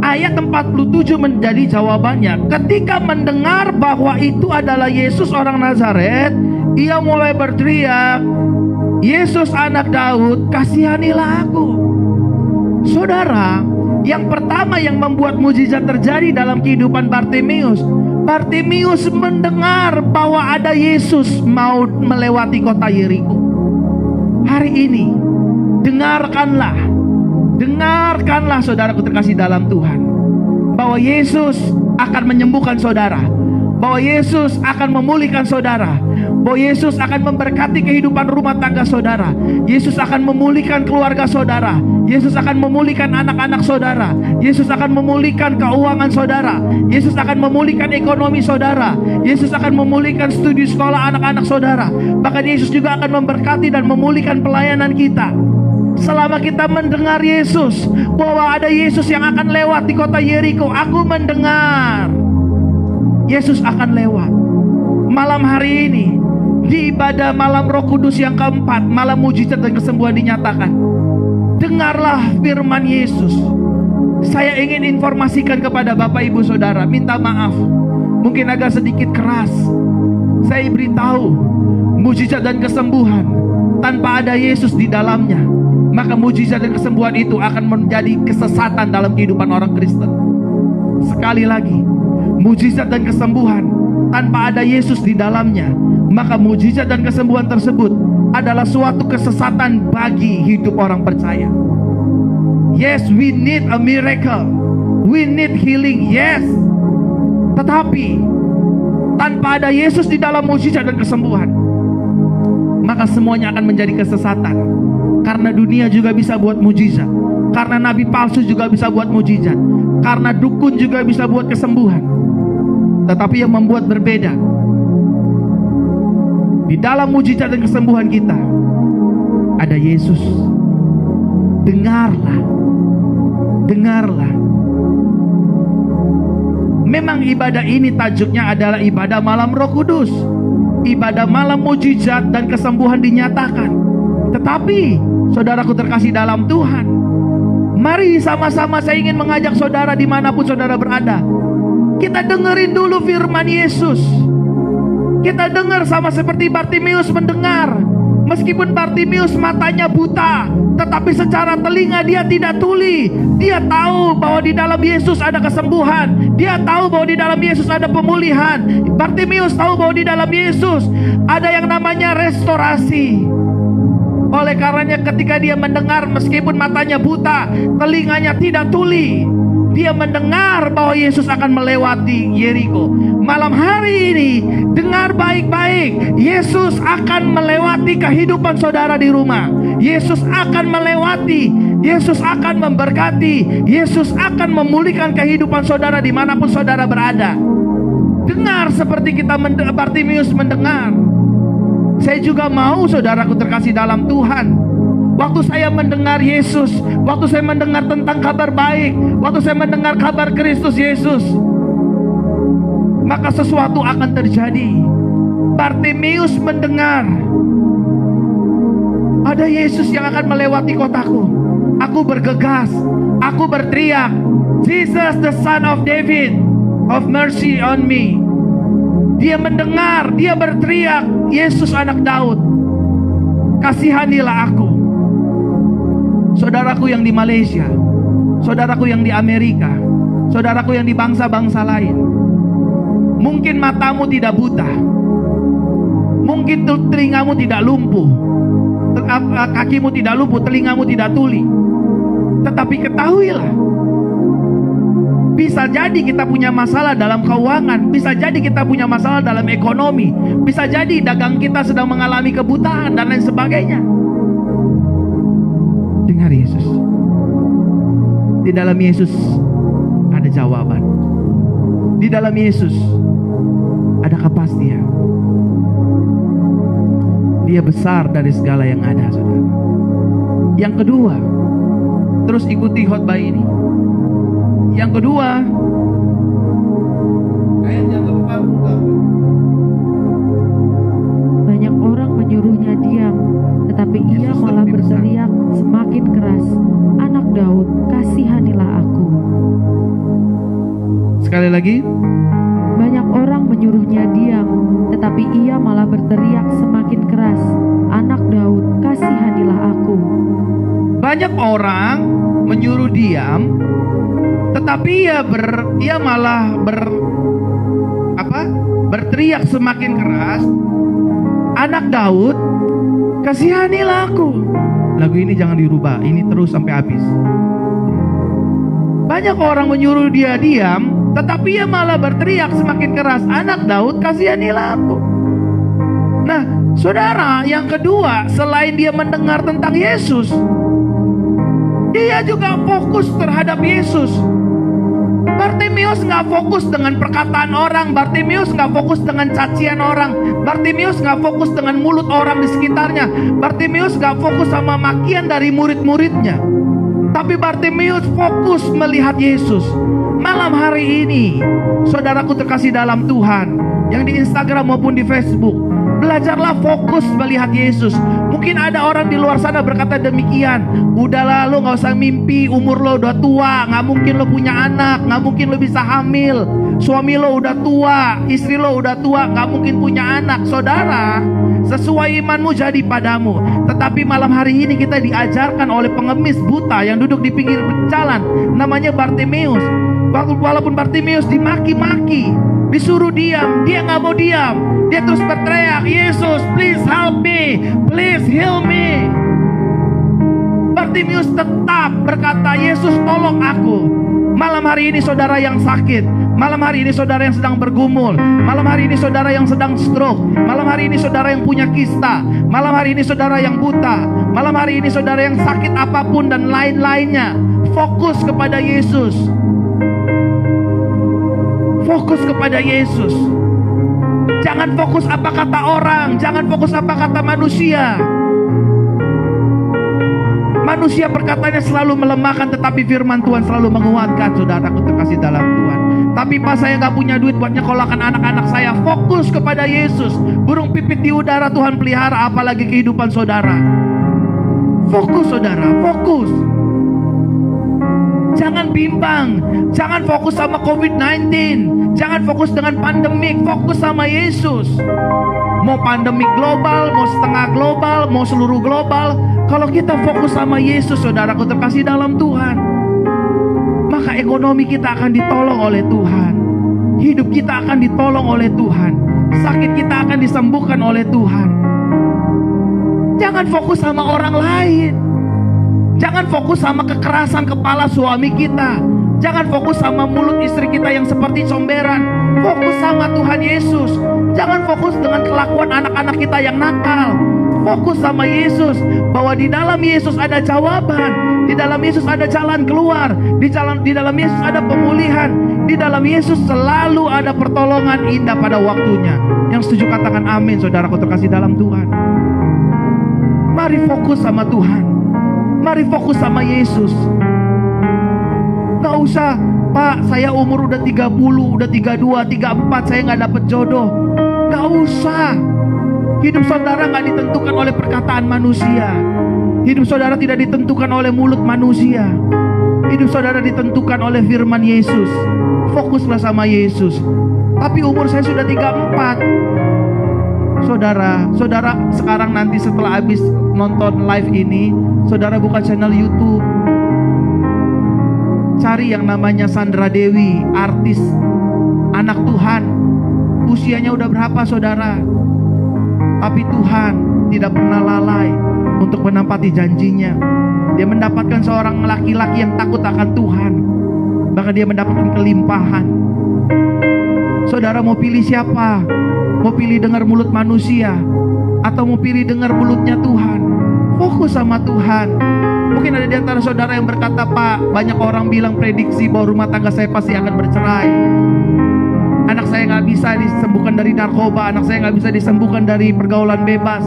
Ayat 47 menjadi jawabannya. Ketika mendengar bahwa itu adalah Yesus orang Nazaret, ia mulai berteriak, "Yesus anak Daud, kasihanilah aku." Saudara, yang pertama yang membuat mukjizat terjadi dalam kehidupan Bartimeus, Bartimeus mendengar bahwa ada Yesus mau melewati kota Yeriko. Hari ini, dengarkanlah saudaraku terkasih dalam Tuhan, bahwa Yesus akan menyembuhkan saudara, bahwa Yesus akan memulihkan saudara, bahwa Yesus akan memberkati kehidupan rumah tangga saudara, Yesus akan memulihkan keluarga saudara, Yesus akan memulihkan anak-anak saudara, Yesus akan memulihkan keuangan saudara, Yesus akan memulihkan ekonomi saudara, Yesus akan memulihkan studi sekolah anak-anak saudara. Bahkan Yesus juga akan memberkati dan memulihkan pelayanan kita. Selama kita mendengar Yesus, bahwa ada Yesus yang akan lewat di kota Yeriko, aku mendengar Yesus akan lewat. Malam hari ini, di ibadah malam Roh Kudus yang keempat, malam mujizat dan kesembuhan dinyatakan, dengarlah firman Yesus. Saya ingin informasikan kepada Bapak Ibu Saudara, minta maaf, mungkin agak sedikit keras. Saya beritahu, mujizat dan kesembuhan tanpa ada Yesus di dalamnya, maka mujizat dan kesembuhan itu akan menjadi kesesatan dalam kehidupan orang Kristen. Sekali lagi, mujizat dan kesembuhan tanpa ada Yesus di dalamnya, maka mujizat dan kesembuhan tersebut adalah suatu kesesatan bagi hidup orang percaya. Yes, we need a miracle, we need healing, yes. Tetapi tanpa ada Yesus di dalam mujizat dan kesembuhan, maka semuanya akan menjadi kesesatan. Karena dunia juga bisa buat mujizat, karena nabi palsu juga bisa buat mujizat, karena dukun juga bisa buat kesembuhan. Tetapi yang membuat berbeda, di dalam mujizat dan kesembuhan kita ada Yesus. Dengarlah. Memang ibadah ini tajuknya adalah ibadah malam Roh Kudus, ibadah malam mujizat dan kesembuhan dinyatakan. Tetapi saudaraku terkasih dalam Tuhan, mari sama-sama saya ingin mengajak saudara dimanapun saudara berada, kita dengerin dulu firman Yesus. Kita dengar sama seperti Bartimeus mendengar. Meskipun Bartimeus matanya buta, tetapi secara telinga dia tidak tuli. Dia tahu bahwa di dalam Yesus ada kesembuhan. Dia tahu bahwa di dalam Yesus ada pemulihan. Bartimeus tahu bahwa di dalam Yesus ada yang namanya restorasi. Oleh karenanya ketika dia mendengar, meskipun matanya buta, telinganya tidak tuli, dia mendengar bahwa Yesus akan melewati Yeriko. Malam hari ini, dengar baik-baik, Yesus akan melewati kehidupan saudara di rumah. Yesus akan melewati, Yesus akan memberkati, Yesus akan memulihkan kehidupan saudara dimanapun saudara berada. Dengar seperti kita Bartimeus mendengar. Saya juga mau saudaraku terkasih dalam Tuhan, waktu saya mendengar Yesus, waktu saya mendengar tentang kabar baik, waktu saya mendengar kabar Kristus Yesus, maka sesuatu akan terjadi. Bartimeus mendengar Ada Yesus yang akan melewati kotaku. Aku bergegas, aku berteriak, Jesus the Son of David, have mercy on me. Dia mendengar, dia berteriak, Yesus anak Daud, kasihanilah aku. Saudaraku yang di Malaysia, saudaraku yang di Amerika, saudaraku yang di bangsa-bangsa lain, mungkin matamu tidak buta, mungkin telingamu tidak lumpuh, kakimu tidak lumpuh, telingamu tidak tuli. Tetapi ketahuilah, bisa jadi kita punya masalah dalam keuangan, bisa jadi kita punya masalah dalam ekonomi, bisa jadi dagang kita sedang mengalami kebutaan dan lain sebagainya. Dengar Yesus. Di dalam Yesus ada jawaban. Di dalam Yesus ada kepastian. Dia besar dari segala yang ada, saudara. Yang kedua, terus ikuti khotbah ini. Yang kedua, ayat yang ke-48. Banyak orang menyuruhnya diam, tetapi ia malah berteriak semakin keras, Anak Daud, kasihanilah aku. Sekali lagi. Banyak orang menyuruhnya diam, tetapi ia malah berteriak semakin keras, Anak Daud, kasihanilah aku. Banyak orang menyuruh diam, tetapi ia malah berteriak semakin keras, Anak Daud, kasihanilah aku. Lagu ini jangan dirubah, ini terus sampai habis. Banyak orang menyuruh dia diam, tetapi ia malah berteriak semakin keras, Anak Daud, kasihanilah aku. Nah, saudara, yang kedua, selain dia mendengar tentang Yesus, dia juga fokus terhadap Yesus. Bartimeus gak fokus dengan perkataan orang, Bartimeus gak fokus dengan cacian orang, Bartimeus gak fokus dengan mulut orang di sekitarnya, Bartimeus gak fokus sama makian dari murid-muridnya. Tapi Bartimeus fokus melihat Yesus. Malam hari ini, saudaraku terkasih dalam Tuhan, yang di Instagram maupun di Facebook, belajarlah fokus melihat Yesus. Mungkin ada orang di luar sana berkata demikian, udahlah lo gak usah mimpi, umur lo udah tua, gak mungkin lo punya anak, gak mungkin lo bisa hamil, suami lo udah tua, istri lo udah tua, gak mungkin punya anak. Saudara, sesuai imanmu jadi padamu. Tetapi malam hari ini kita diajarkan oleh pengemis buta yang duduk di pinggir jalan, namanya Bartimeus. Walaupun Bartimeus dimaki-maki, disuruh diam, dia gak mau diam. Dia terus berteriak, Yesus, please help me, please heal me. Bartimeus tetap berkata, Yesus tolong aku. Malam hari ini saudara yang sakit, malam hari ini saudara yang sedang bergumul, malam hari ini saudara yang sedang stroke, malam hari ini saudara yang punya kista, malam hari ini saudara yang buta, malam hari ini saudara yang sakit apapun dan lain-lainnya. Fokus kepada Yesus. Fokus kepada Yesus. Jangan fokus apa kata orang, jangan fokus apa kata manusia. Manusia perkataannya selalu melemahkan, tetapi firman Tuhan selalu menguatkan. Saudaraku terkasih dalam Tuhan. Tapi pas saya gak punya duit buat nyekolahkan anak-anak saya, fokus kepada Yesus. Burung pipit di udara Tuhan pelihara, apalagi kehidupan saudara. Fokus saudara, fokus. Jangan bimbang, jangan fokus sama COVID-19, jangan fokus dengan pandemik, fokus sama Yesus. Mau pandemik global, mau setengah global, mau seluruh global, kalau kita fokus sama Yesus, saudaraku terkasih dalam Tuhan, maka ekonomi kita akan ditolong oleh Tuhan, hidup kita akan ditolong oleh Tuhan, sakit kita akan disembuhkan oleh Tuhan. Jangan fokus sama orang lain. Jangan fokus sama kekerasan kepala suami kita. Jangan fokus sama mulut istri kita yang seperti comberan. Fokus sama Tuhan Yesus. Jangan fokus dengan kelakuan anak-anak kita yang nakal. Fokus sama Yesus, bahwa di dalam Yesus ada jawaban. Di dalam Yesus ada jalan keluar. Di dalam Yesus ada pemulihan. Di dalam Yesus selalu ada pertolongan indah pada waktunya. Yang setuju katakan amin, saudaraku terkasih dalam Tuhan. Mari fokus sama Tuhan. Mari fokus sama Yesus. Gak usah, Pak, saya umur udah 30, udah 32, 34, saya gak dapet jodoh. Gak usah. Hidup saudara gak ditentukan oleh perkataan manusia. Hidup saudara tidak ditentukan oleh mulut manusia. Hidup saudara ditentukan oleh firman Yesus. Fokuslah sama Yesus. Tapi umur saya sudah 34. Saudara sekarang nanti setelah habis nonton live ini, saudara buka channel YouTube. Cari yang namanya Sandra Dewi, artis, anak Tuhan. Usianya udah berapa saudara? Tapi Tuhan tidak pernah lalai untuk menepati janjinya. Dia mendapatkan seorang laki-laki yang takut akan Tuhan. Bahkan dia mendapatkan kelimpahan. Saudara mau pilih siapa? Mau pilih dengar mulut manusia atau mau pilih dengar mulutnya Tuhan? Fokus sama Tuhan. Mungkin ada di antara saudara yang berkata, Pak, banyak orang bilang prediksi bahwa rumah tangga saya pasti akan bercerai. Anak saya gak bisa disembuhkan dari narkoba. Anak saya gak bisa disembuhkan dari pergaulan bebas.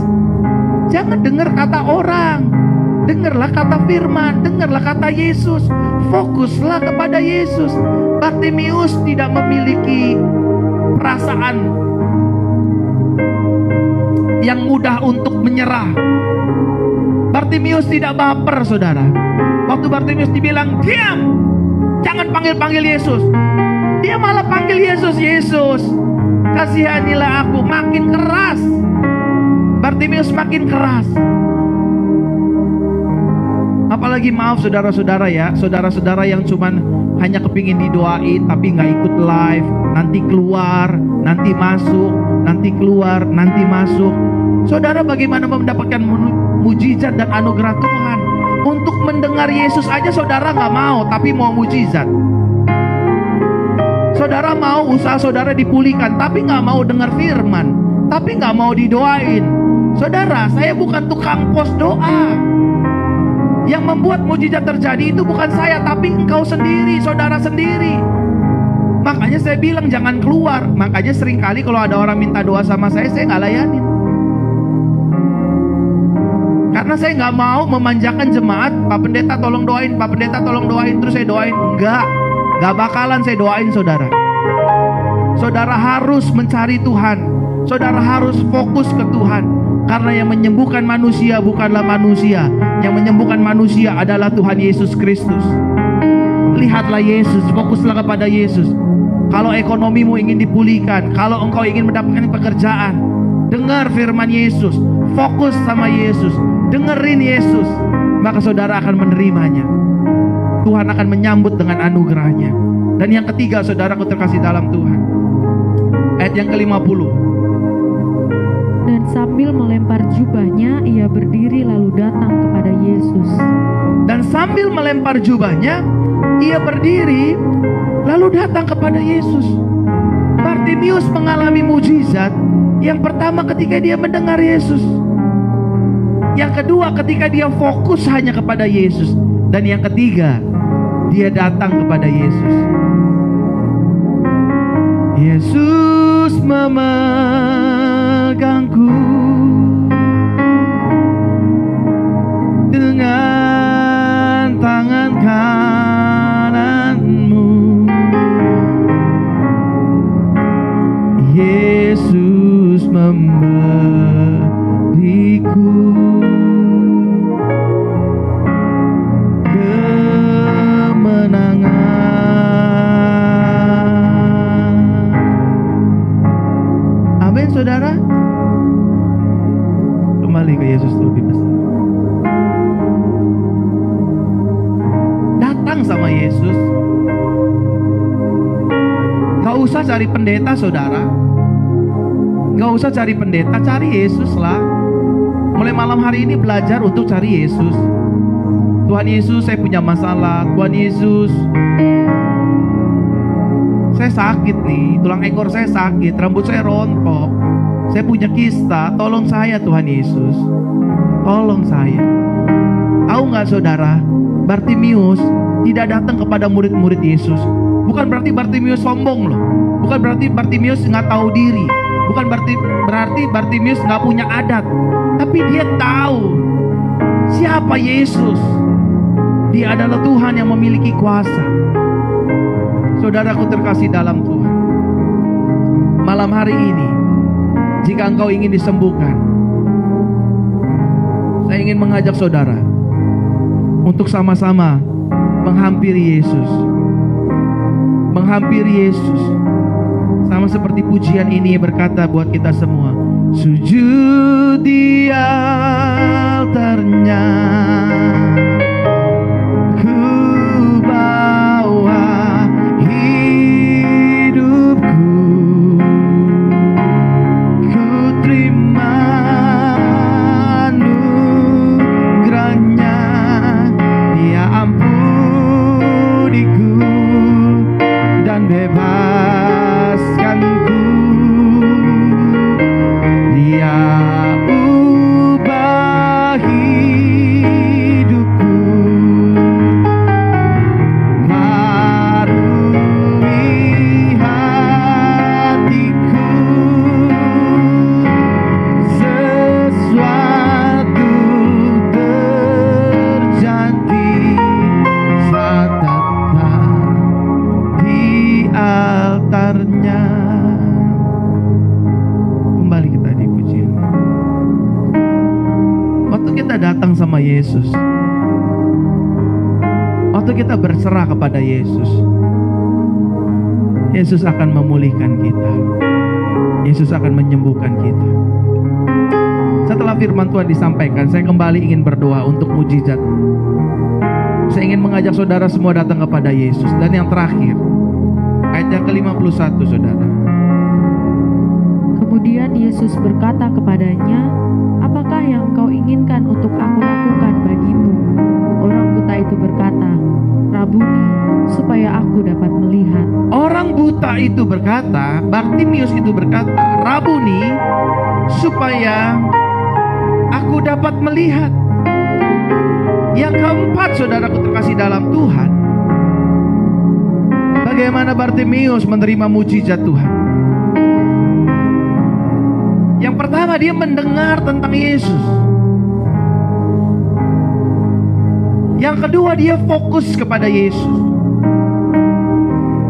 Jangan dengar kata orang. Dengarlah kata firman. Dengarlah kata Yesus. Fokuslah kepada Yesus. Bartimeus tidak memiliki perasaan yang mudah untuk menyerah. Bartimeus tidak baper saudara. Waktu Bartimeus dibilang, diam, jangan panggil-panggil Yesus, dia malah panggil Yesus. Yesus, kasihanilah aku. Makin keras Bartimeus, makin keras. Apalagi maaf saudara-saudara ya, saudara-saudara yang cuman hanya kepingin didoain tapi gak ikut live. Nanti keluar, nanti masuk, nanti keluar, nanti masuk. Saudara bagaimana mendapatkan mujizat dan anugerah Tuhan? Untuk mendengar Yesus aja saudara gak mau, tapi mau mujizat. Saudara mau usaha saudara dipulihkan, tapi gak mau dengar firman, tapi gak mau didoain. Saudara, saya bukan tukang pos doa. Yang membuat mujizat terjadi itu bukan saya, tapi engkau sendiri, saudara sendiri. Makanya saya bilang jangan keluar. Makanya seringkali kalau ada orang minta doa sama saya gak layanin. Karena saya gak mau memanjakan jemaat. Pak pendeta tolong doain, Pak pendeta tolong doain, terus saya doain. Gak bakalan saya doain saudara. Saudara harus mencari Tuhan. Saudara harus fokus ke Tuhan. Karena yang menyembuhkan manusia bukanlah manusia. Yang menyembuhkan manusia adalah Tuhan Yesus Kristus. Lihatlah Yesus, fokuslah kepada Yesus. Kalau ekonomimu ingin dipulihkan, kalau engkau ingin mendapatkan pekerjaan, dengar firman Yesus, fokus sama Yesus, dengerin Yesus, maka saudara akan menerimanya. Tuhan akan menyambut dengan anugerahnya. Dan yang ketiga, saudaraku terkasih dalam Tuhan, ayat yang ke-50. Dan sambil melempar jubahnya, ia berdiri lalu datang kepada Yesus. Dan sambil melempar jubahnya, ia berdiri lalu datang kepada Yesus. Bartimeus mengalami mujizat. Yang pertama ketika dia mendengar Yesus. Yang kedua ketika dia fokus hanya kepada Yesus. Dan yang ketiga, dia datang kepada Yesus. Yesus memegangku dengan tangan kananmu. Yesus memberiku kemenangan. Amin saudara. Kembali ke Yesus lebih besar. Datang sama Yesus. Gak usah cari pendeta saudara. Gak usah cari pendeta, cari Yesus lah. Mulai malam hari ini belajar untuk cari Yesus. Tuhan Yesus, saya punya masalah. Tuhan Yesus, saya sakit nih, tulang ekor saya sakit, rambut saya rontok, saya punya kista, tolong saya Tuhan Yesus, tolong saya. Tahu gak saudara, Bartimeus tidak datang kepada murid-murid Yesus. Bukan berarti Bartimeus sombong loh. Bukan berarti Bartimeus gak tahu diri. Bukan berarti Bartimeus gak punya adat. Tapi dia tahu siapa Yesus. Dia adalah Tuhan yang memiliki kuasa. Saudaraku terkasih dalam Tuhan, malam hari ini Jika engkau ingin disembuhkan, saya ingin mengajak saudara untuk sama-sama menghampiri Yesus. Menghampiri Yesus. Sama seperti pujian ini berkata buat kita semua, sujud di altarnya, ku bawa hidupku, ku terima anugerahnya, Dia ampuniku dan bebaskanku. Dia ubah hidupku, barui hatiku, sesuatu terjadi saat datang di altarnya. Kembali kita di pujian. Waktu kita datang sama Yesus, waktu kita berserah kepada Yesus, Yesus akan memulihkan kita. Yesus akan menyembuhkan kita. Setelah firman Tuhan disampaikan, saya kembali ingin berdoa untuk mujizat. Saya ingin mengajak saudara semua datang kepada Yesus. Dan yang terakhir, ayat yang ke-51, saudara. Kemudian Yesus berkata kepadanya, apakah yang kau inginkan untuk aku lakukan bagimu? Orang buta itu berkata, Rabuni, supaya aku dapat melihat. Orang buta itu berkata, Bartimius itu berkata, Rabuni, supaya aku dapat melihat. Yang keempat, saudaraku terkasih dalam Tuhan, bagaimana Bartimius menerima mujizat Tuhan? Yang pertama, dia mendengar tentang Yesus. Yang kedua, dia fokus kepada Yesus.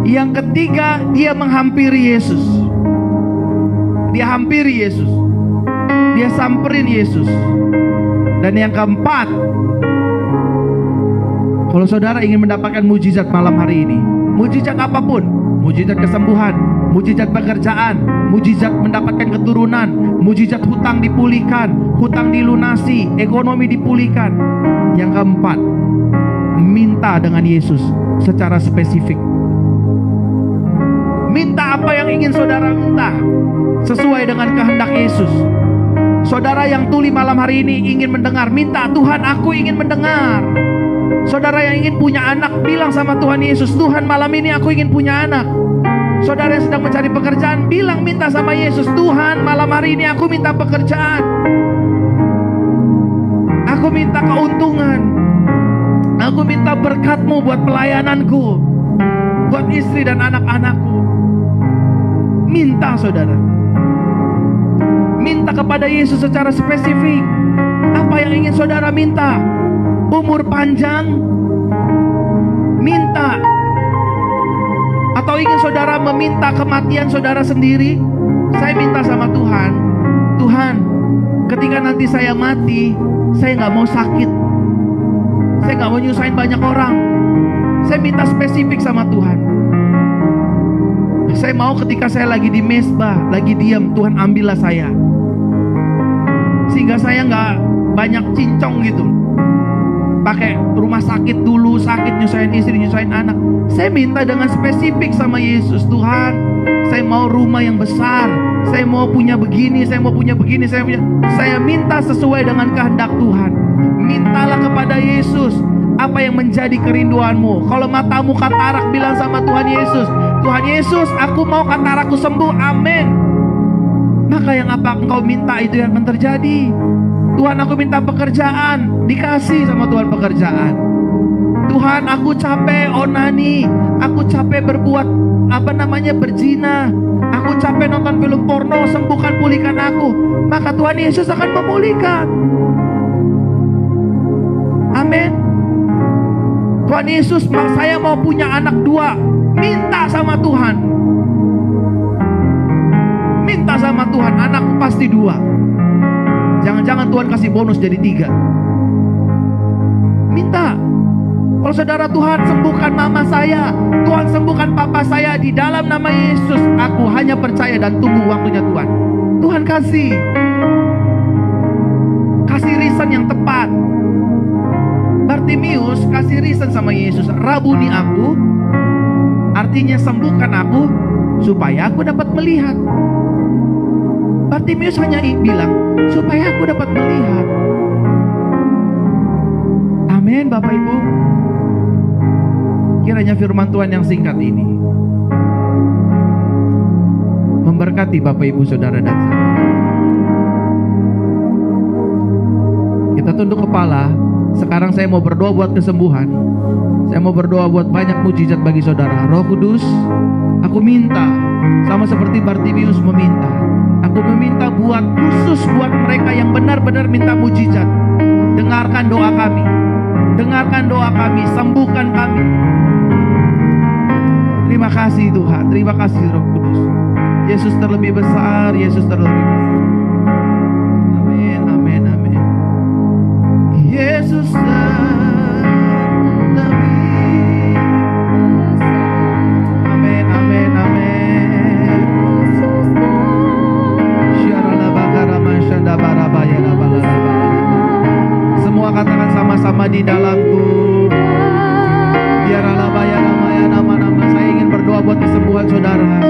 Yang ketiga, dia menghampiri Yesus. Dia hampiri Yesus. Dia samperin Yesus. Dan yang keempat, kalau saudara ingin mendapatkan mujizat malam hari ini, mujizat apapun, mujizat kesembuhan, mujizat pekerjaan, mujizat mendapatkan keturunan, mujizat hutang dipulihkan, hutang dilunasi, ekonomi dipulihkan. Yang keempat, minta dengan Yesus secara spesifik. Minta apa yang ingin saudara minta sesuai dengan kehendak Yesus. Saudara yang tuli malam hari ini ingin mendengar, minta, Tuhan aku ingin mendengar. Saudara yang ingin punya anak, bilang sama Tuhan Yesus, Tuhan malam ini aku ingin punya anak. Saudara yang sedang mencari pekerjaan, bilang, minta sama Yesus, Tuhan malam hari ini aku minta pekerjaan. Aku minta keuntungan. Aku minta berkat-Mu buat pelayananku, buat istri dan anak-anakku. Minta, saudara. Minta kepada Yesus secara spesifik. Apa yang ingin saudara minta? Umur panjang? Minta. Atau ingin saudara meminta kematian saudara sendiri? Saya minta sama Tuhan, Tuhan, ketika nanti saya mati, saya gak mau sakit, saya gak mau nyusahin banyak orang. Saya minta spesifik sama Tuhan. Saya mau ketika saya lagi di mesbah, lagi diam, Tuhan ambillah saya, sehingga saya gak banyak cincong gitu, pakai rumah sakit dulu, sakit nyusahin istri, nyusahin anak. Saya minta dengan spesifik sama Yesus, Tuhan, saya mau rumah yang besar, saya mau punya begini, saya mau punya begini, saya minta sesuai dengan kehendak Tuhan. Mintalah kepada Yesus apa yang menjadi kerinduanmu. Kalau matamu katarak, bilang sama Tuhan Yesus, Tuhan Yesus, aku mau katarakku sembuh, amin. Maka yang apa engkau minta itu yang akan terjadi. Tuhan, aku minta pekerjaan, dikasih sama Tuhan pekerjaan. Tuhan, aku capek onani, aku capek berbuat berzina, aku capek nonton film porno, sembuhkan, pulihkan aku. Maka Tuhan Yesus akan memulihkan. Amin. Tuhan Yesus, saya mau punya anak 2. Minta sama Tuhan. Minta sama Tuhan, anakku pasti 2. Jangan-jangan Tuhan kasih bonus jadi 3. Minta. Kalau saudara, Tuhan sembuhkan mama saya, Tuhan sembuhkan papa saya, di dalam nama Yesus aku hanya percaya dan tunggu waktunya Tuhan. Tuhan kasih reason yang tepat. Bartimius kasih reason sama Yesus, Rabuni aku, artinya sembuhkan aku supaya aku dapat melihat. Bartimius hanya bilang supaya aku dapat melihat. Amin, Bapak Ibu. Kiranya firman Tuhan yang singkat ini memberkati Bapak Ibu Saudara dan saya. Kita tunduk kepala. Sekarang saya mau berdoa buat kesembuhan. Saya mau berdoa buat banyak mujizat bagi saudara. Roh Kudus, aku minta sama seperti Bartimius meminta. Aku meminta khusus buat mereka yang benar-benar minta mujizat. Dengarkan doa kami. Dengarkan doa kami, sembuhkan kami. Terima kasih Tuhan, terima kasih Roh Kudus. Yesus terlebih besar, Yesus terlebih besar. Amin, amin, amin. Yesus terlebih besar. Amin, amin, amin. Semua katakan sama-sama di dalamku. Biarlah bayar nama-nama. Saya ingin berdoa buat kesembuhan saudara.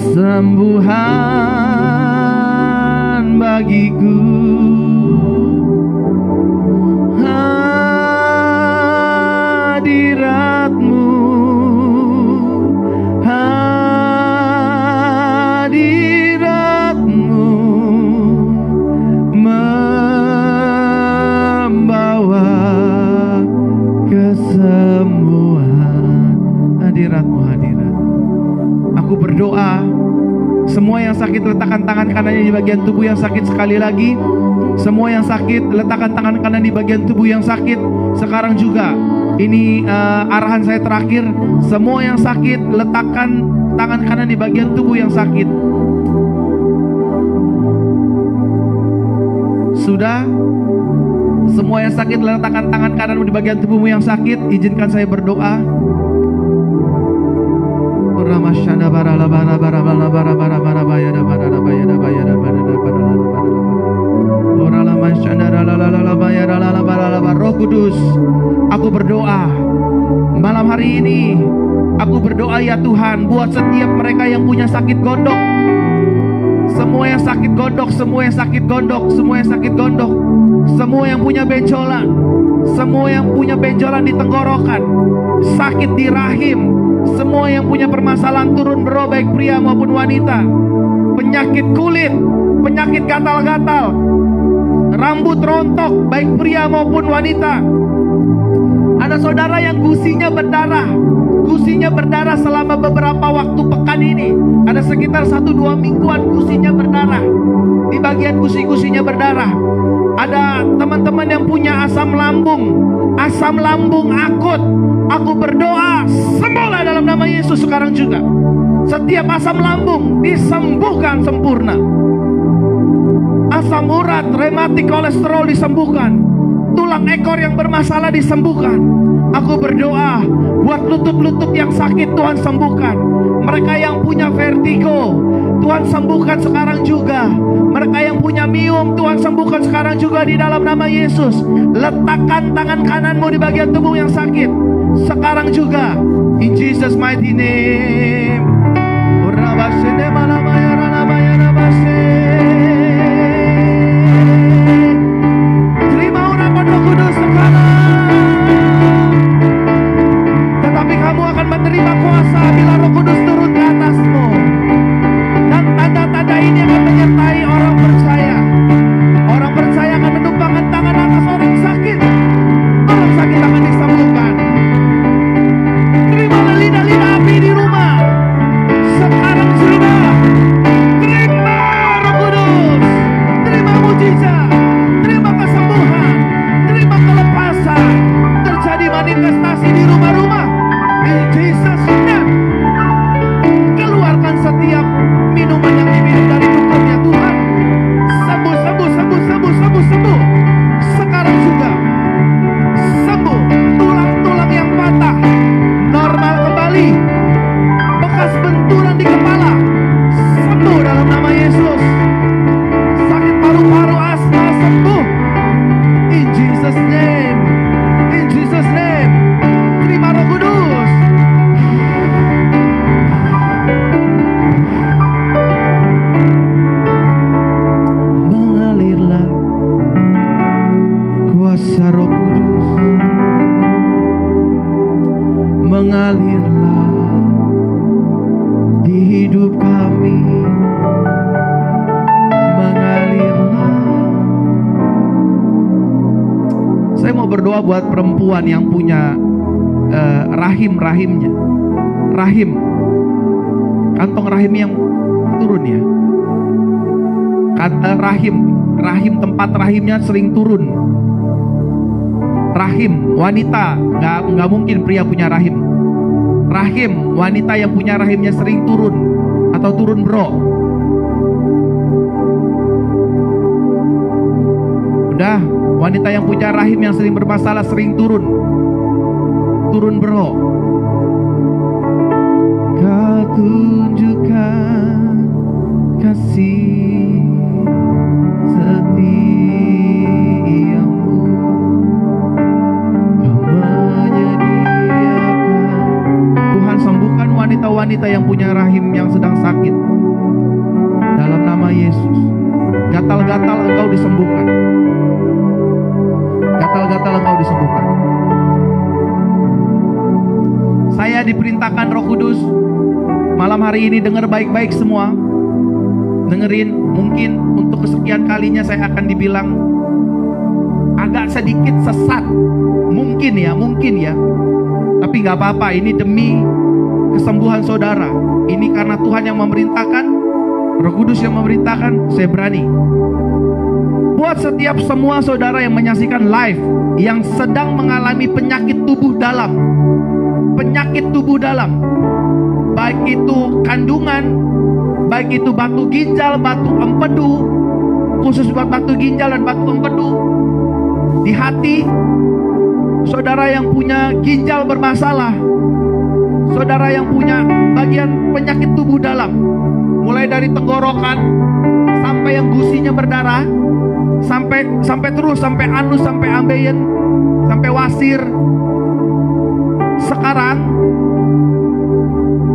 kesembuhan bagiku. Hadiratmu, hadiratmu membawa kesembuhan. Hadiratmu, hadirat. Aku berdoa, semua yang sakit letakkan tangan kanannya di bagian tubuh yang sakit. Sekali lagi, semua yang sakit letakkan tangan kanan di bagian tubuh yang sakit. Sekarang juga, ini arahan saya terakhir. Semua yang sakit letakkan tangan kanan di bagian tubuh yang sakit. Sudah? Semua yang sakit letakkan tangan kananmu di bagian tubuhmu yang sakit. Izinkan saya berdoa. Roh Kudus, aku berdoa malam hari ini. Aku berdoa ya Tuhan, buat setiap mereka yang punya sakit gondok, semua yang sakit gondok, semua yang sakit gondok, semua yang sakit gondok, semua yang punya benjolan, semua yang punya benjolan di tenggorokan, sakit di rahim, semua yang punya permasalahan turun bro, baik pria maupun wanita, penyakit kulit, penyakit gatal-gatal, rambut rontok, baik pria maupun wanita. Ada saudara yang gusinya berdarah, gusinya berdarah selama beberapa waktu pekan ini. Ada sekitar 1-2 mingguan gusinya berdarah. Di bagian gusi-gusinya berdarah. Ada teman-teman yang punya asam lambung akut. Aku berdoa, sembuhlah dalam nama Yesus sekarang juga. Setiap asam lambung disembuhkan sempurna. Asam urat, rematik, kolesterol disembuhkan. Tulang ekor yang bermasalah disembuhkan. Aku berdoa buat lutut-lutut yang sakit, Tuhan sembuhkan. Mereka yang punya vertigo, Tuhan sembuhkan sekarang juga. Mereka yang punya miom, Tuhan sembuhkan sekarang juga di dalam nama Yesus. Letakkan tangan kananmu di bagian tubuh yang sakit sekarang juga, in Jesus mighty name. Terima urapan Roh Kudus sekarang. Tetapi kamu akan menerima kuasa bila Roh Kudus turun ke atasmu. Dan tanda-tanda ini akan menyertai orang percaya. Orang percaya akan menumpangkan tangan atas orang sakit. Orang sakit akan disembuhkan. Terimalah lidah-lidah api di rumah sekarang sudah. Terima Roh Kudus, terima mujizat, terima kesembuhan, terima kelepasan. Terjadi manifestasi di rumah-rumah. In Jesus name. Keluarkan setiap minuman yang diminum dari dukunnya Tuhan. Sembuh, sembuh, sembuh, sembuh, sembuh, sembuh. Sekarang juga sembuh. Tulang-tulang yang patah normal kembali. Bekas benturan di kepala sembuh dalam nama Yesus. Sakit paru-paru, asma sembuh. In Jesus name. In Jesus name. Terima Roh Kudus. Mengalirlah kuasa Roh Kudus. Mengalirlah di hidup kami. Mengalirlah. Saya mau berdoa buat perempuan yang punya rahimnya, rahim, kantong rahim yang turun ya, rahim tempat rahimnya sering turun. Rahim wanita, nggak mungkin pria punya rahim. Rahim wanita yang punya rahimnya sering turun atau turun bro. Udah, wanita yang punya rahim yang sering bermasalah sering turun bro. Kau tunjukkan kasih setiamu. Kau menyediakan. Tuhan sembuhkan wanita-wanita yang punya rahim yang sedang sakit. nama Yesus. Gatal-gatal engkau disembuhkan. Gatal-gatal engkau disembuhkan. Saya diperintahkan Roh Kudus malam hari ini, dengar baik-baik semua. Dengerin, mungkin untuk kesekian kalinya saya akan dibilang agak sedikit sesat. Mungkin ya. Tapi gak apa-apa, ini demi kesembuhan saudara. Ini karena Tuhan yang memerintahkan, Roh Kudus yang memerintahkan, saya berani. Buat setiap semua saudara yang menyaksikan live, yang sedang mengalami penyakit tubuh dalam, baik itu kandungan, baik itu batu ginjal, batu empedu, khusus buat batu ginjal dan batu empedu. Di hati, saudara yang punya ginjal bermasalah, saudara yang punya bagian penyakit tubuh dalam, mulai dari tenggorokan sampai yang gusinya berdarah, sampai terus sampai anus, sampai ambeien, sampai wasir. Sekarang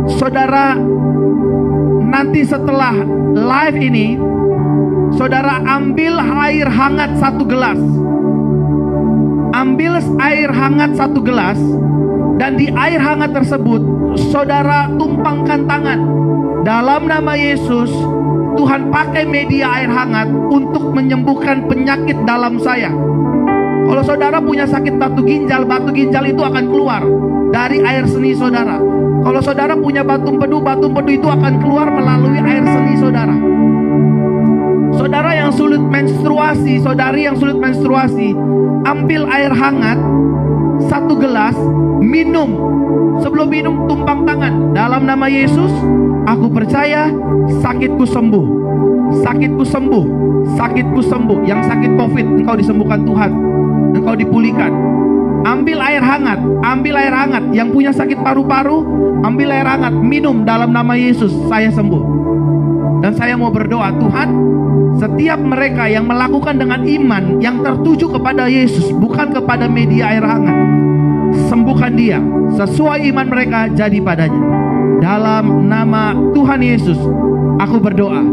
saudara, nanti setelah live ini, saudara ambil air hangat 1 gelas. Ambil air hangat 1 gelas, dan di air hangat tersebut saudara tumpangkan tangan. Dalam nama Yesus, Tuhan pakai media air hangat untuk menyembuhkan penyakit dalam saya. Kalau saudara punya sakit batu ginjal itu akan keluar dari air seni saudara. Kalau saudara punya batu empedu itu akan keluar melalui air seni saudara. Saudara yang sulit menstruasi, saudari yang sulit menstruasi, ambil air hangat 1 gelas, minum. Sebelum minum, tumpang tangan. Dalam nama Yesus, aku percaya sakitku sembuh. Sakitku sembuh. Sakitku sembuh. Yang sakit COVID, engkau disembuhkan Tuhan. Engkau dipulihkan. Ambil air hangat. Ambil air hangat. Yang punya sakit paru-paru, ambil air hangat. Minum dalam nama Yesus. Saya sembuh. Dan saya mau berdoa, Tuhan, setiap mereka yang melakukan dengan iman yang tertuju kepada Yesus, bukan kepada media air hangat, sembuhkan dia. Sesuai iman mereka jadi padanya. Dalam nama Tuhan Yesus, aku berdoa.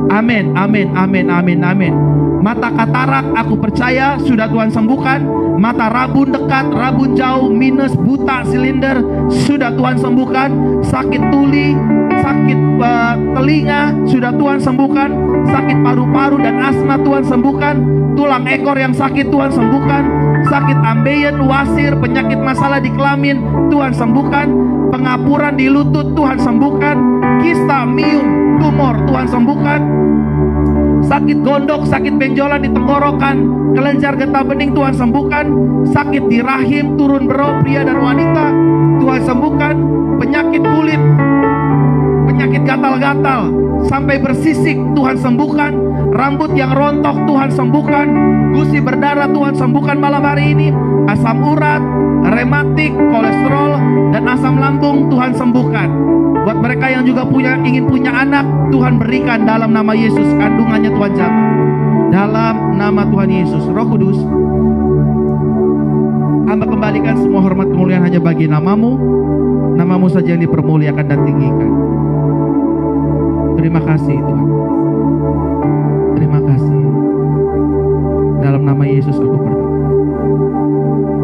Amin, amin, amin, amin, amin. Mata katarak aku percaya sudah Tuhan sembuhkan. Mata rabun dekat, rabun jauh, minus, buta, silinder, sudah Tuhan sembuhkan. Sakit tuli, sakit telinga, sudah Tuhan sembuhkan. Sakit paru-paru dan asma Tuhan sembuhkan. Tulang ekor yang sakit Tuhan sembuhkan. Sakit ambeien, wasir, penyakit masalah di kelamin Tuhan sembuhkan. Pengapuran di lutut Tuhan sembuhkan. Kista, mium, tumor Tuhan sembuhkan. Sakit gondok, sakit benjolan di tenggorokan, kelenjar getah bening Tuhan sembuhkan. Sakit di rahim, turun berok, pria dan wanita Tuhan sembuhkan. Penyakit kulit, penyakit gatal-gatal sampai bersisik Tuhan sembuhkan. Rambut yang rontok Tuhan sembuhkan. Gusi berdarah Tuhan sembuhkan malam hari ini. Asam urat, rematik, kolesterol, dan asam lambung Tuhan sembuhkan. Buat mereka yang juga ingin punya anak, Tuhan berikan dalam nama Yesus. Kandungannya Tuhan jaga dalam nama Tuhan Yesus. Roh Kudus, hamba kembalikan semua hormat kemuliaan hanya bagi namamu. Namamu saja yang dipermuliakan dan tinggikan. Terima kasih Tuhan. Terima kasih. Dalam nama Yesus aku berdoa.